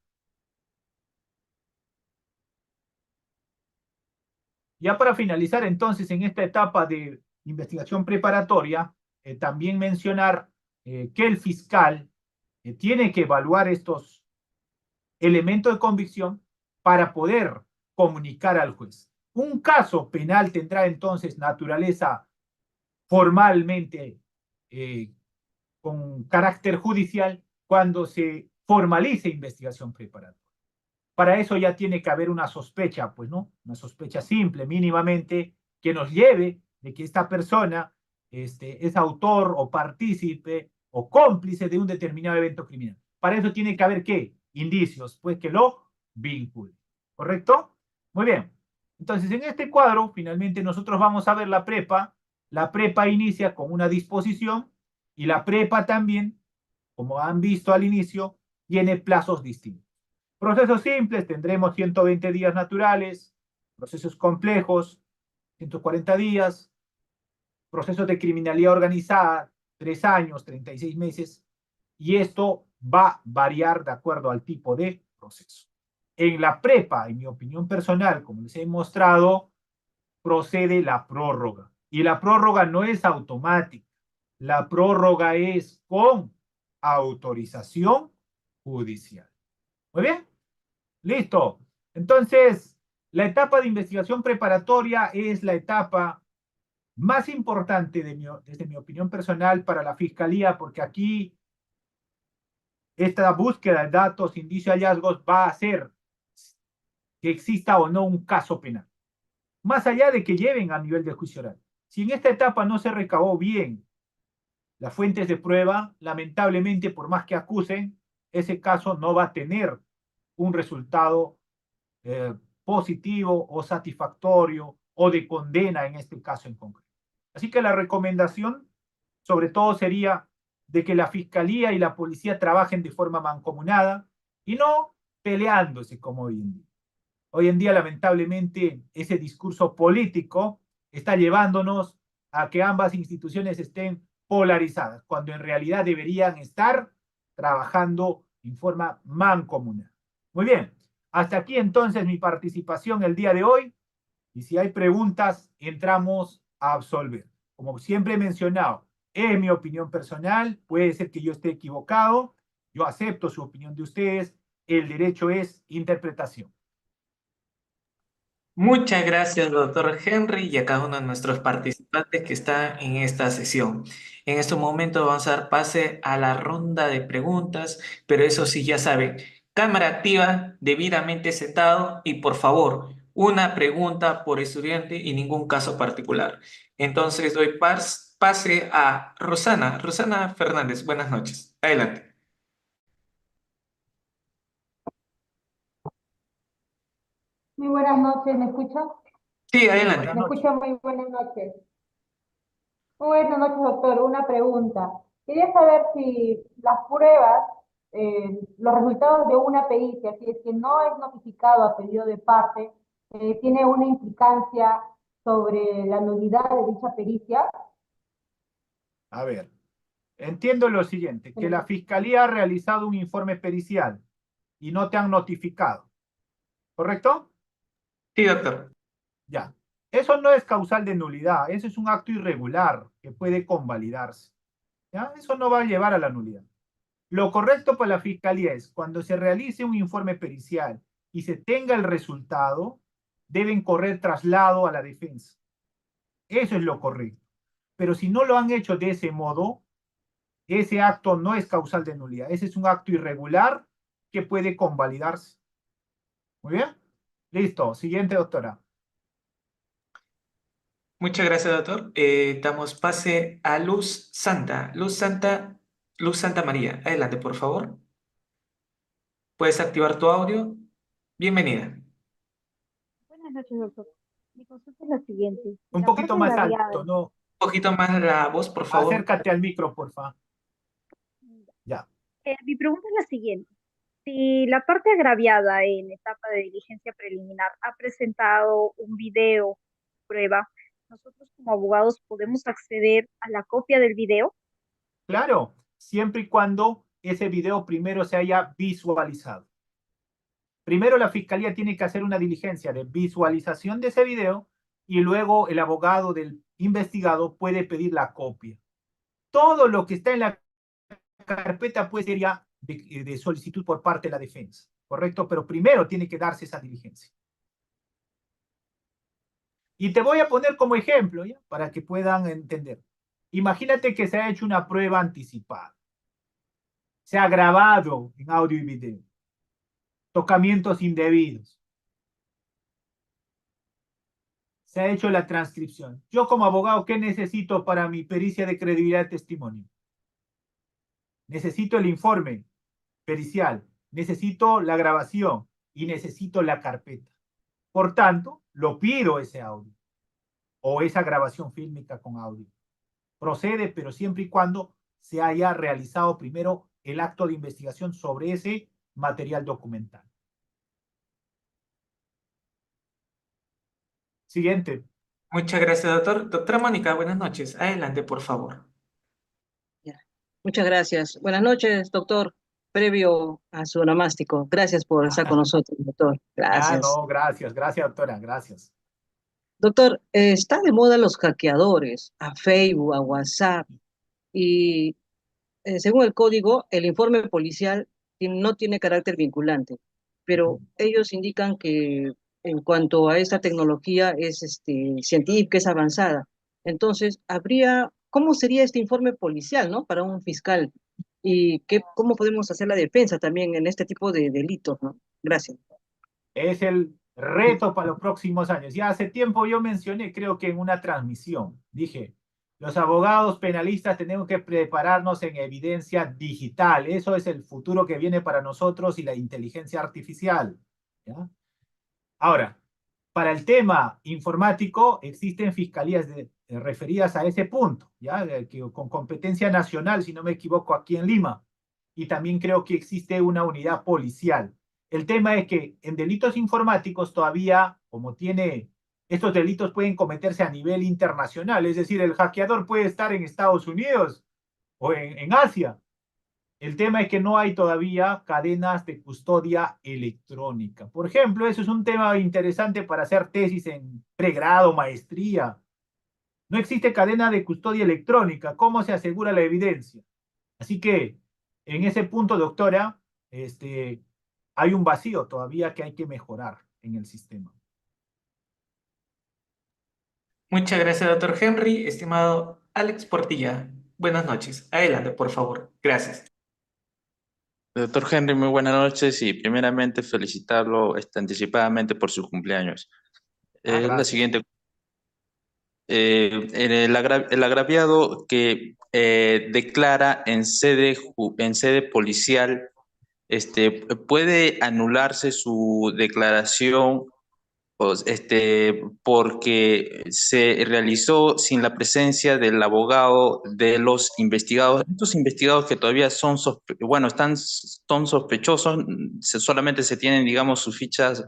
Ya para finalizar, entonces, en esta etapa de investigación preparatoria, también mencionar que el fiscal tiene que evaluar estos elementos de convicción para poder comunicar al juez. Un caso penal tendrá entonces naturaleza formalmente con carácter judicial cuando se formalice investigación preparatoria. Para eso ya tiene que haber una sospecha, pues, ¿no? Una sospecha simple, mínimamente, que nos lleve de que esta persona es autor o partícipe o cómplice de un determinado evento criminal. Para eso tiene que haber, ¿qué? Indicios, pues, que lo vinculen. ¿Correcto? Muy bien. Entonces, en este cuadro, finalmente, nosotros vamos a ver la prepa. La prepa inicia con una disposición y la prepa también, como han visto al inicio, tiene plazos distintos. Procesos simples, tendremos 120 días naturales, procesos complejos, 140 días, procesos de criminalidad organizada, 3 años, 36 meses, y esto va a variar de acuerdo al tipo de proceso. En la prepa, en mi opinión personal, como les he mostrado, procede la prórroga, y la prórroga no es automática, la prórroga es con autorización judicial. Muy bien. Listo. Entonces, la etapa de investigación preparatoria es la etapa más importante desde mi opinión personal para la fiscalía, porque aquí esta búsqueda de datos, indicios, hallazgos va a hacer que exista o no un caso penal. Más allá de que lleven a nivel de juicio oral. Si en esta etapa no se recabó bien las fuentes de prueba, lamentablemente, por más que acusen, ese caso no va a tener un resultado positivo o satisfactorio o de condena en este caso en concreto. Así que la recomendación sobre todo sería de que la fiscalía y la policía trabajen de forma mancomunada y no peleándose como hoy en día. Hoy en día, lamentablemente, ese discurso político está llevándonos a que ambas instituciones estén polarizadas, cuando en realidad deberían estar trabajando en forma mancomunada. Muy bien, hasta aquí entonces mi participación el día de hoy, y si hay preguntas, entramos a absolver. Como siempre he mencionado, es mi opinión personal, puede ser que yo esté equivocado, yo acepto su opinión de ustedes, el derecho es interpretación. Muchas gracias, doctor Henry, y a cada uno de nuestros participantes que está en esta sesión. En estos momentos vamos a dar pase a la ronda de preguntas, pero eso sí, ya saben, cámara activa, debidamente sentado y por favor, una pregunta por estudiante y ningún caso particular. Entonces doy pase a Rosana. Rosana Fernández, buenas noches. Adelante. Muy buenas noches, ¿me escucha? Sí, adelante. Me escucha, muy buenas noches. Muy buenas noches, doctor. Una pregunta. Quería saber si las pruebas los resultados de una pericia, si es que no es notificado a pedido de parte, tiene una implicancia sobre la nulidad de dicha pericia. A ver, entiendo lo siguiente, que la Fiscalía ha realizado un informe pericial y no te han notificado, ¿correcto? Sí, doctor. Ya. Eso no es causal de nulidad, eso es un acto irregular que puede convalidarse. ¿Ya? Eso no va a llevar a la nulidad. Lo correcto para la Fiscalía es, cuando se realice un informe pericial y se tenga el resultado, deben correr traslado a la defensa. Eso es lo correcto. Pero si no lo han hecho de ese modo, ese acto no es causal de nulidad. Ese es un acto irregular que puede convalidarse. Muy bien. Listo. Siguiente, doctora. Muchas gracias, doctor. Damos pase a Luz Santa. Luz Santa María. Adelante, por favor. ¿Puedes activar tu audio? Bienvenida. Buenas noches, doctor. Mi consulta es la siguiente. Un La poquito parte más agraviada. alto, ¿no? Un poquito más la voz, por favor. Acércate al micro, por favor. Ya. Mi pregunta es la siguiente. Si la parte agraviada en etapa de diligencia preliminar ha presentado un video prueba, nosotros como abogados podemos acceder a la copia del video. Claro, siempre y cuando ese video primero se haya visualizado. Primero la Fiscalía tiene que hacer una diligencia de visualización de ese video y luego el abogado del investigado puede pedir la copia. Todo lo que está en la carpeta puede ser ya de solicitud por parte de la defensa, ¿correcto? Pero primero tiene que darse esa diligencia. Y te voy a poner como ejemplo, ¿ya? Para que puedan entender. Imagínate que se ha hecho una prueba anticipada. Se ha grabado en audio y video. Tocamientos indebidos. Se ha hecho la transcripción. Yo como abogado, ¿qué necesito para mi pericia de credibilidad de testimonio? Necesito el informe pericial, necesito la grabación y necesito la carpeta. Por tanto, lo pido ese audio o esa grabación fílmica con audio. Procede, pero siempre y cuando se haya realizado primero el acto de investigación sobre ese material documental. Siguiente. Muchas gracias, doctor. Doctora Mónica, buenas noches. Adelante, por favor. Muchas gracias. Buenas noches, doctor. Previo a su onomástico, gracias por estar con nosotros, doctor. Gracias. No, gracias, doctora, gracias. Doctor, está de moda los hackeadores a Facebook, a WhatsApp, y según el código, el informe policial no tiene carácter vinculante, pero ellos indican que en cuanto a esta tecnología es científica, es avanzada. Entonces, ¿cómo sería este informe policial, ¿no? Para un fiscal. Y cómo podemos hacer la defensa también en este tipo de delitos, ¿no? Gracias. Es el reto para los próximos años. Ya hace tiempo yo mencioné, creo que en una transmisión, dije, los abogados penalistas tenemos que prepararnos en evidencia digital. Eso es el futuro que viene para nosotros y la inteligencia artificial. ¿Ya? Ahora, para el tema informático, existen fiscalías referidas a ese punto, ¿ya? Con competencia nacional, si no me equivoco, aquí en Lima. Y también creo que existe una unidad policial. El tema es que en delitos informáticos todavía, como estos delitos pueden cometerse a nivel internacional, es decir, el hackeador puede estar en Estados Unidos o en Asia. El tema es que no hay todavía cadenas de custodia electrónica. Por ejemplo, eso es un tema interesante para hacer tesis en pregrado, maestría. No existe cadena de custodia electrónica. ¿Cómo se asegura la evidencia? Así que, en ese punto, doctora, hay un vacío todavía que hay que mejorar en el sistema. Muchas gracias, doctor Henry. Estimado Alex Portilla, buenas noches. Adelante, por favor. Gracias. Doctor Henry, muy buenas noches y primeramente felicitarlo anticipadamente por su cumpleaños. La siguiente. El agraviado que declara en sede policial, ¿puede anularse su declaración pues, porque se realizó sin la presencia del abogado de los investigados. Estos investigados que todavía son, son sospechosos, solamente se tienen, digamos, sus fichas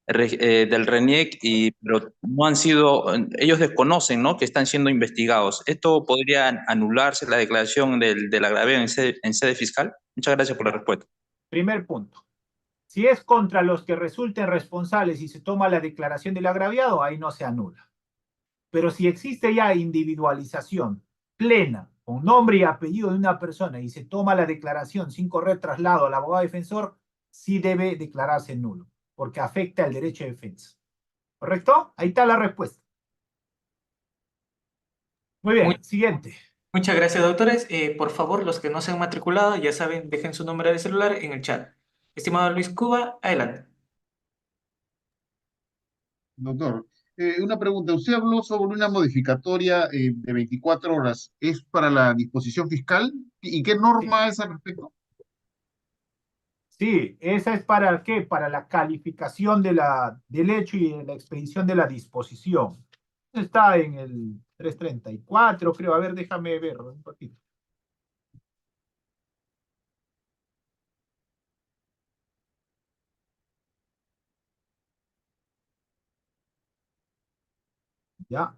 del RENIEC, pero no han sido, ellos desconocen, ¿no?, que están siendo investigados. ¿Esto podría anularse la declaración del agravio en sede fiscal? Muchas gracias por la respuesta. Primer punto. Si es contra los que resulten responsables y se toma la declaración del agraviado, ahí no se anula. Pero si existe ya individualización plena, con nombre y apellido de una persona, y se toma la declaración sin correr traslado al abogado defensor, sí debe declararse nulo, porque afecta el derecho de defensa. ¿Correcto? Ahí está la respuesta. Muy bien, siguiente. Muchas gracias, doctores. Por favor, los que no se han matriculado, ya saben, dejen su número de celular en el chat. Estimado Luis Cuba, adelante. Doctor, una pregunta. Usted habló sobre una modificatoria de 24 horas. ¿Es para la disposición fiscal? ¿Y qué norma es al respecto? Sí, esa es para qué, para la calificación del hecho y la expedición de la disposición. Está en el 334, creo. A ver, déjame ver un poquito. Ya.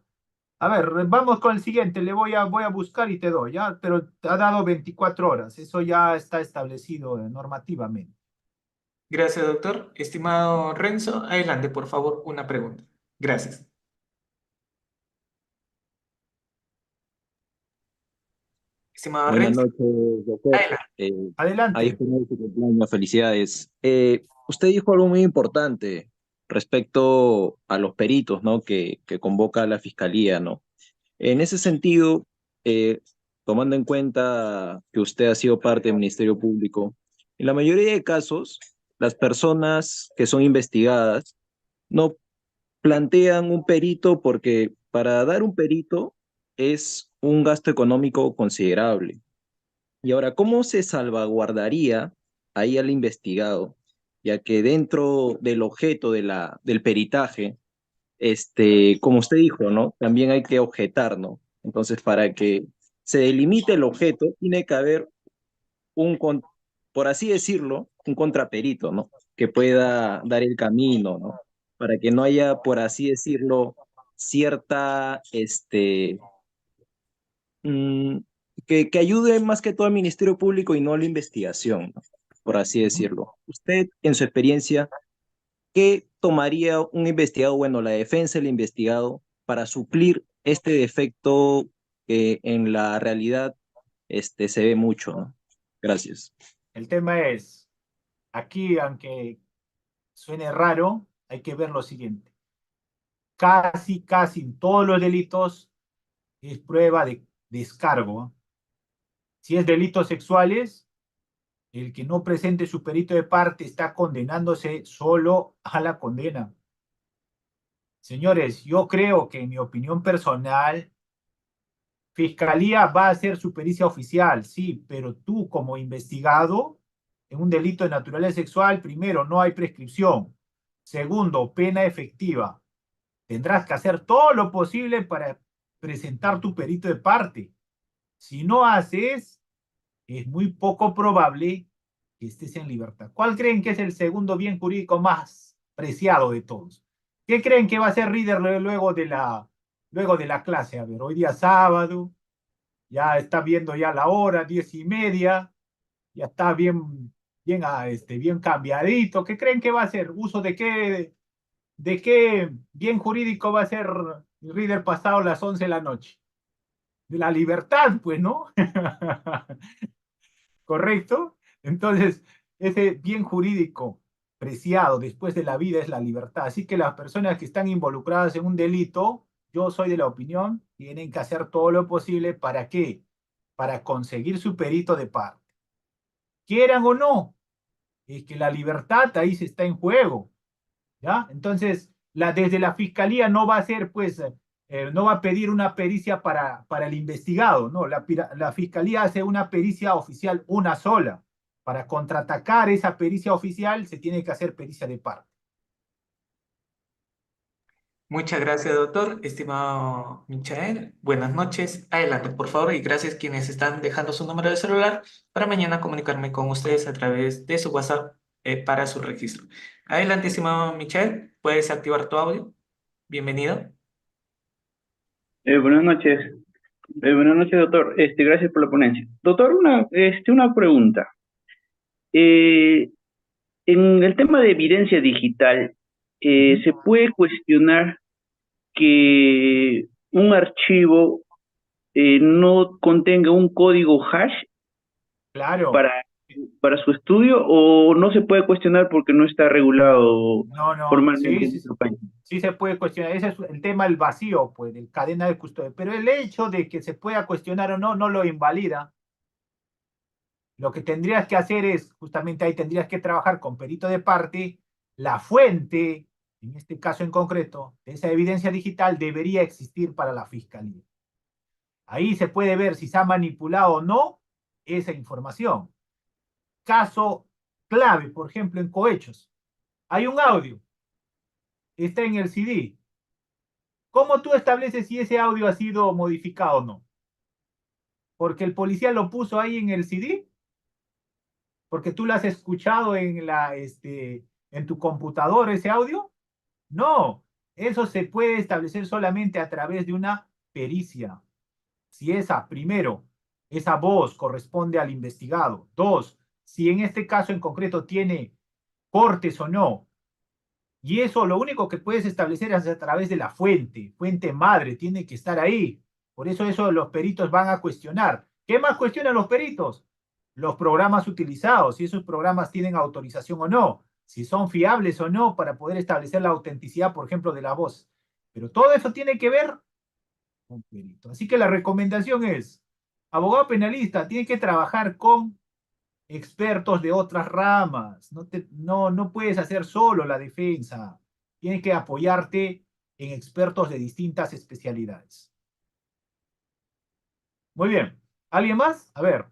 A ver, vamos con el siguiente. Voy a buscar y te doy, ¿ya? Pero te ha dado 24 horas. Eso ya está establecido normativamente. Gracias, doctor. Estimado Renzo, adelante, por favor, una pregunta. Gracias. Estimado Buenas Renzo, noches, doctor. Adelante. Ahí está su cumpleaños, felicidades. Usted dijo algo muy importante respecto a los peritos, ¿no?, que convoca la fiscalía, ¿no? En ese sentido, tomando en cuenta que usted ha sido parte del Ministerio Público, en la mayoría de casos, las personas que son investigadas no plantean un perito porque para dar un perito es un gasto económico considerable. Y ahora, ¿cómo se salvaguardaría ahí al investigado? Ya que dentro del objeto del peritaje, como usted dijo, ¿no?, también hay que objetar, ¿no? Entonces, para que se delimite el objeto, tiene que haber por así decirlo, un contraperito, ¿no?, que pueda dar el camino, ¿no?, para que no haya, por así decirlo, cierta, mm, que ayude más que todo al Ministerio Público y no a la investigación, ¿no?, por así decirlo. Usted, en su experiencia, ¿qué tomaría un investigado, bueno, la defensa del investigado, para suplir este defecto que en la realidad se ve mucho, ¿no? Gracias. El tema es, aquí, aunque suene raro, hay que ver lo siguiente. Casi en todos los delitos es prueba de descargo. Si es delitos sexuales, el que no presente su perito de parte está condenándose solo a la condena. Señores, yo creo que en mi opinión personal, Fiscalía va a hacer su pericia oficial, sí, pero tú como investigado en un delito de naturaleza sexual, primero, no hay prescripción. Segundo, pena efectiva. Tendrás que hacer todo lo posible para presentar tu perito de parte. Si no haces, es muy poco probable que estés en libertad. ¿Cuál creen que es el segundo bien jurídico más preciado de todos? ¿Qué creen que va a hacer Reader luego de la clase? A ver, hoy día sábado, ya está viendo ya la hora, 10:30, ya está bien cambiadito. ¿Qué creen que va a hacer? ¿Uso de qué bien jurídico va a ser Reader pasado las 11 de la noche? De la libertad, pues, ¿no? ¿Correcto? Entonces, ese bien jurídico preciado después de la vida es la libertad. Así que las personas que están involucradas en un delito, yo soy de la opinión, tienen que hacer todo lo posible. ¿Para qué? Para conseguir su perito de parte. Quieran o no, es que la libertad ahí se está en juego, ¿ya? Entonces, desde la fiscalía no va a ser, pues, no va a pedir una pericia para el investigado, ¿no? La fiscalía hace una pericia oficial una sola. Para contraatacar esa pericia oficial se tiene que hacer pericia de parte. Muchas gracias, doctor. Estimado Michael, buenas noches. Adelante, por favor, y gracias quienes están dejando su número de celular para mañana comunicarme con ustedes a través de su WhatsApp para su registro. Adelante, estimado Michael, puedes activar tu audio. Bienvenido. Buenas noches. Buenas noches, doctor. Gracias por la ponencia. Doctor, una pregunta. En el tema de evidencia digital, ¿se puede cuestionar que un archivo no contenga un código hash Claro. para su estudio, o no se puede cuestionar porque no está regulado No, formalmente en sí, nuestro país? sí se puede cuestionar. Ese es el tema del vacío, pues, del cadena de custodia. Pero el hecho de que se pueda cuestionar o no, no lo invalida. Lo que tendrías que hacer es, justamente ahí tendrías que trabajar con perito de parte, la fuente, en este caso en concreto, de esa evidencia digital debería existir para la fiscalía. Ahí se puede ver si se ha manipulado o no esa información. Caso clave, por ejemplo, en cohechos. Hay un audio, está en el CD. ¿Cómo tú estableces si ese audio ha sido modificado o no? ¿Porque el policía lo puso ahí en el CD? ¿Porque tú lo has escuchado en tu computador ese audio? No, eso se puede establecer solamente a través de una pericia. Si primero, esa voz corresponde al investigado. Dos, si en este caso en concreto tiene cortes o no. Y eso lo único que puedes establecer es a través de la fuente madre, tiene que estar ahí. Por eso los peritos van a cuestionar. ¿Qué más cuestionan los peritos? Los programas utilizados, si esos programas tienen autorización o no, si son fiables o no para poder establecer la autenticidad, por ejemplo, de la voz. Pero todo eso tiene que ver con perito. Así que la recomendación es, abogado penalista, tiene que trabajar con expertos de otras ramas. No puedes hacer solo la defensa. Tienes que apoyarte en expertos de distintas especialidades. Muy bien. ¿Alguien más? A ver.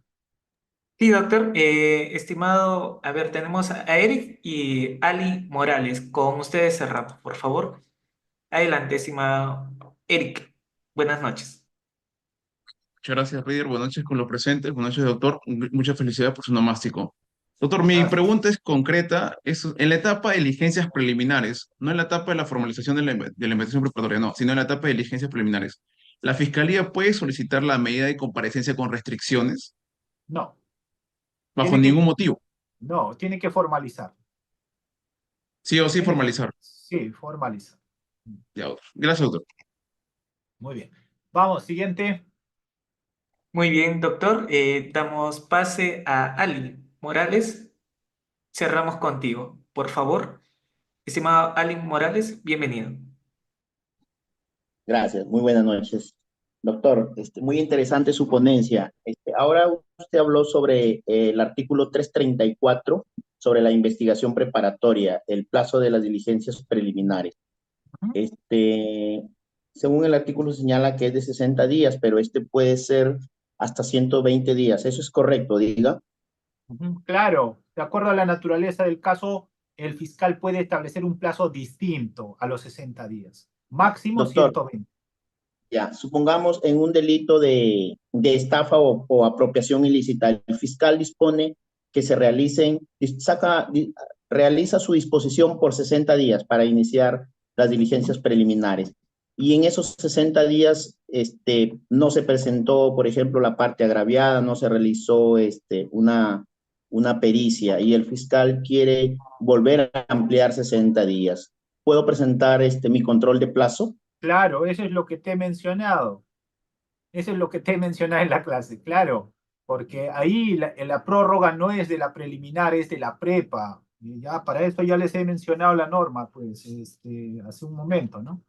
Sí, doctor. Estimado, a ver, tenemos a Eric y Ali Morales. Con ustedes cerramos, por favor. Adelante, estimado Eric. Buenas noches. Muchas gracias, Reader. Buenas noches con los presentes. Buenas noches, doctor. Mucha felicidad por su nomástico. Doctor, mi pregunta es concreta. Es en la etapa de diligencias preliminares, no en la etapa de la formalización de la investigación preparatoria, no, sino en la etapa de diligencias preliminares. ¿La Fiscalía puede solicitar la medida de comparecencia con restricciones? No. Bajo ningún motivo. No, tiene que formalizar. Sí o sí formalizar. Sí, formalizar. Ya, doctor. Gracias, doctor. Muy bien. Vamos, siguiente. Muy bien, doctor. Damos pase a Ali Morales. Cerramos contigo, por favor. Estimado Ali Morales, bienvenido. Gracias, muy buenas noches. Doctor, muy interesante su ponencia. Ahora usted habló sobre el artículo 334, sobre la investigación preparatoria, el plazo de las diligencias preliminares. Según el artículo señala que es de 60 días, pero puede ser hasta 120 días. ¿Eso es correcto, diga? Claro, de acuerdo a la naturaleza del caso, el fiscal puede establecer un plazo distinto a los 60 días. Máximo Doctor, 120. Ya, supongamos en un delito de estafa o apropiación ilícita, el fiscal dispone que se realiza su disposición por 60 días para iniciar las diligencias preliminares. Y en esos 60 días no se presentó, por ejemplo, la parte agraviada, no se realizó una pericia y el fiscal quiere volver a ampliar 60 días. ¿Puedo presentar mi control de plazo? Claro, eso es lo que te he mencionado. Eso es lo que te he mencionado en la clase, claro. Porque ahí la prórroga no es de la preliminar, es de la prepa. Y ya para eso ya les he mencionado la norma, pues, hace un momento, ¿no?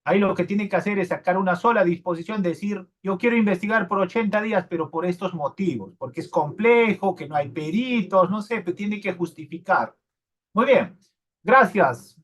Ahí lo que tiene que hacer es sacar una sola disposición, decir, yo quiero investigar por 80 días, pero por estos motivos, porque es complejo, que no hay peritos, no sé, pero tiene que justificar. Muy bien, gracias.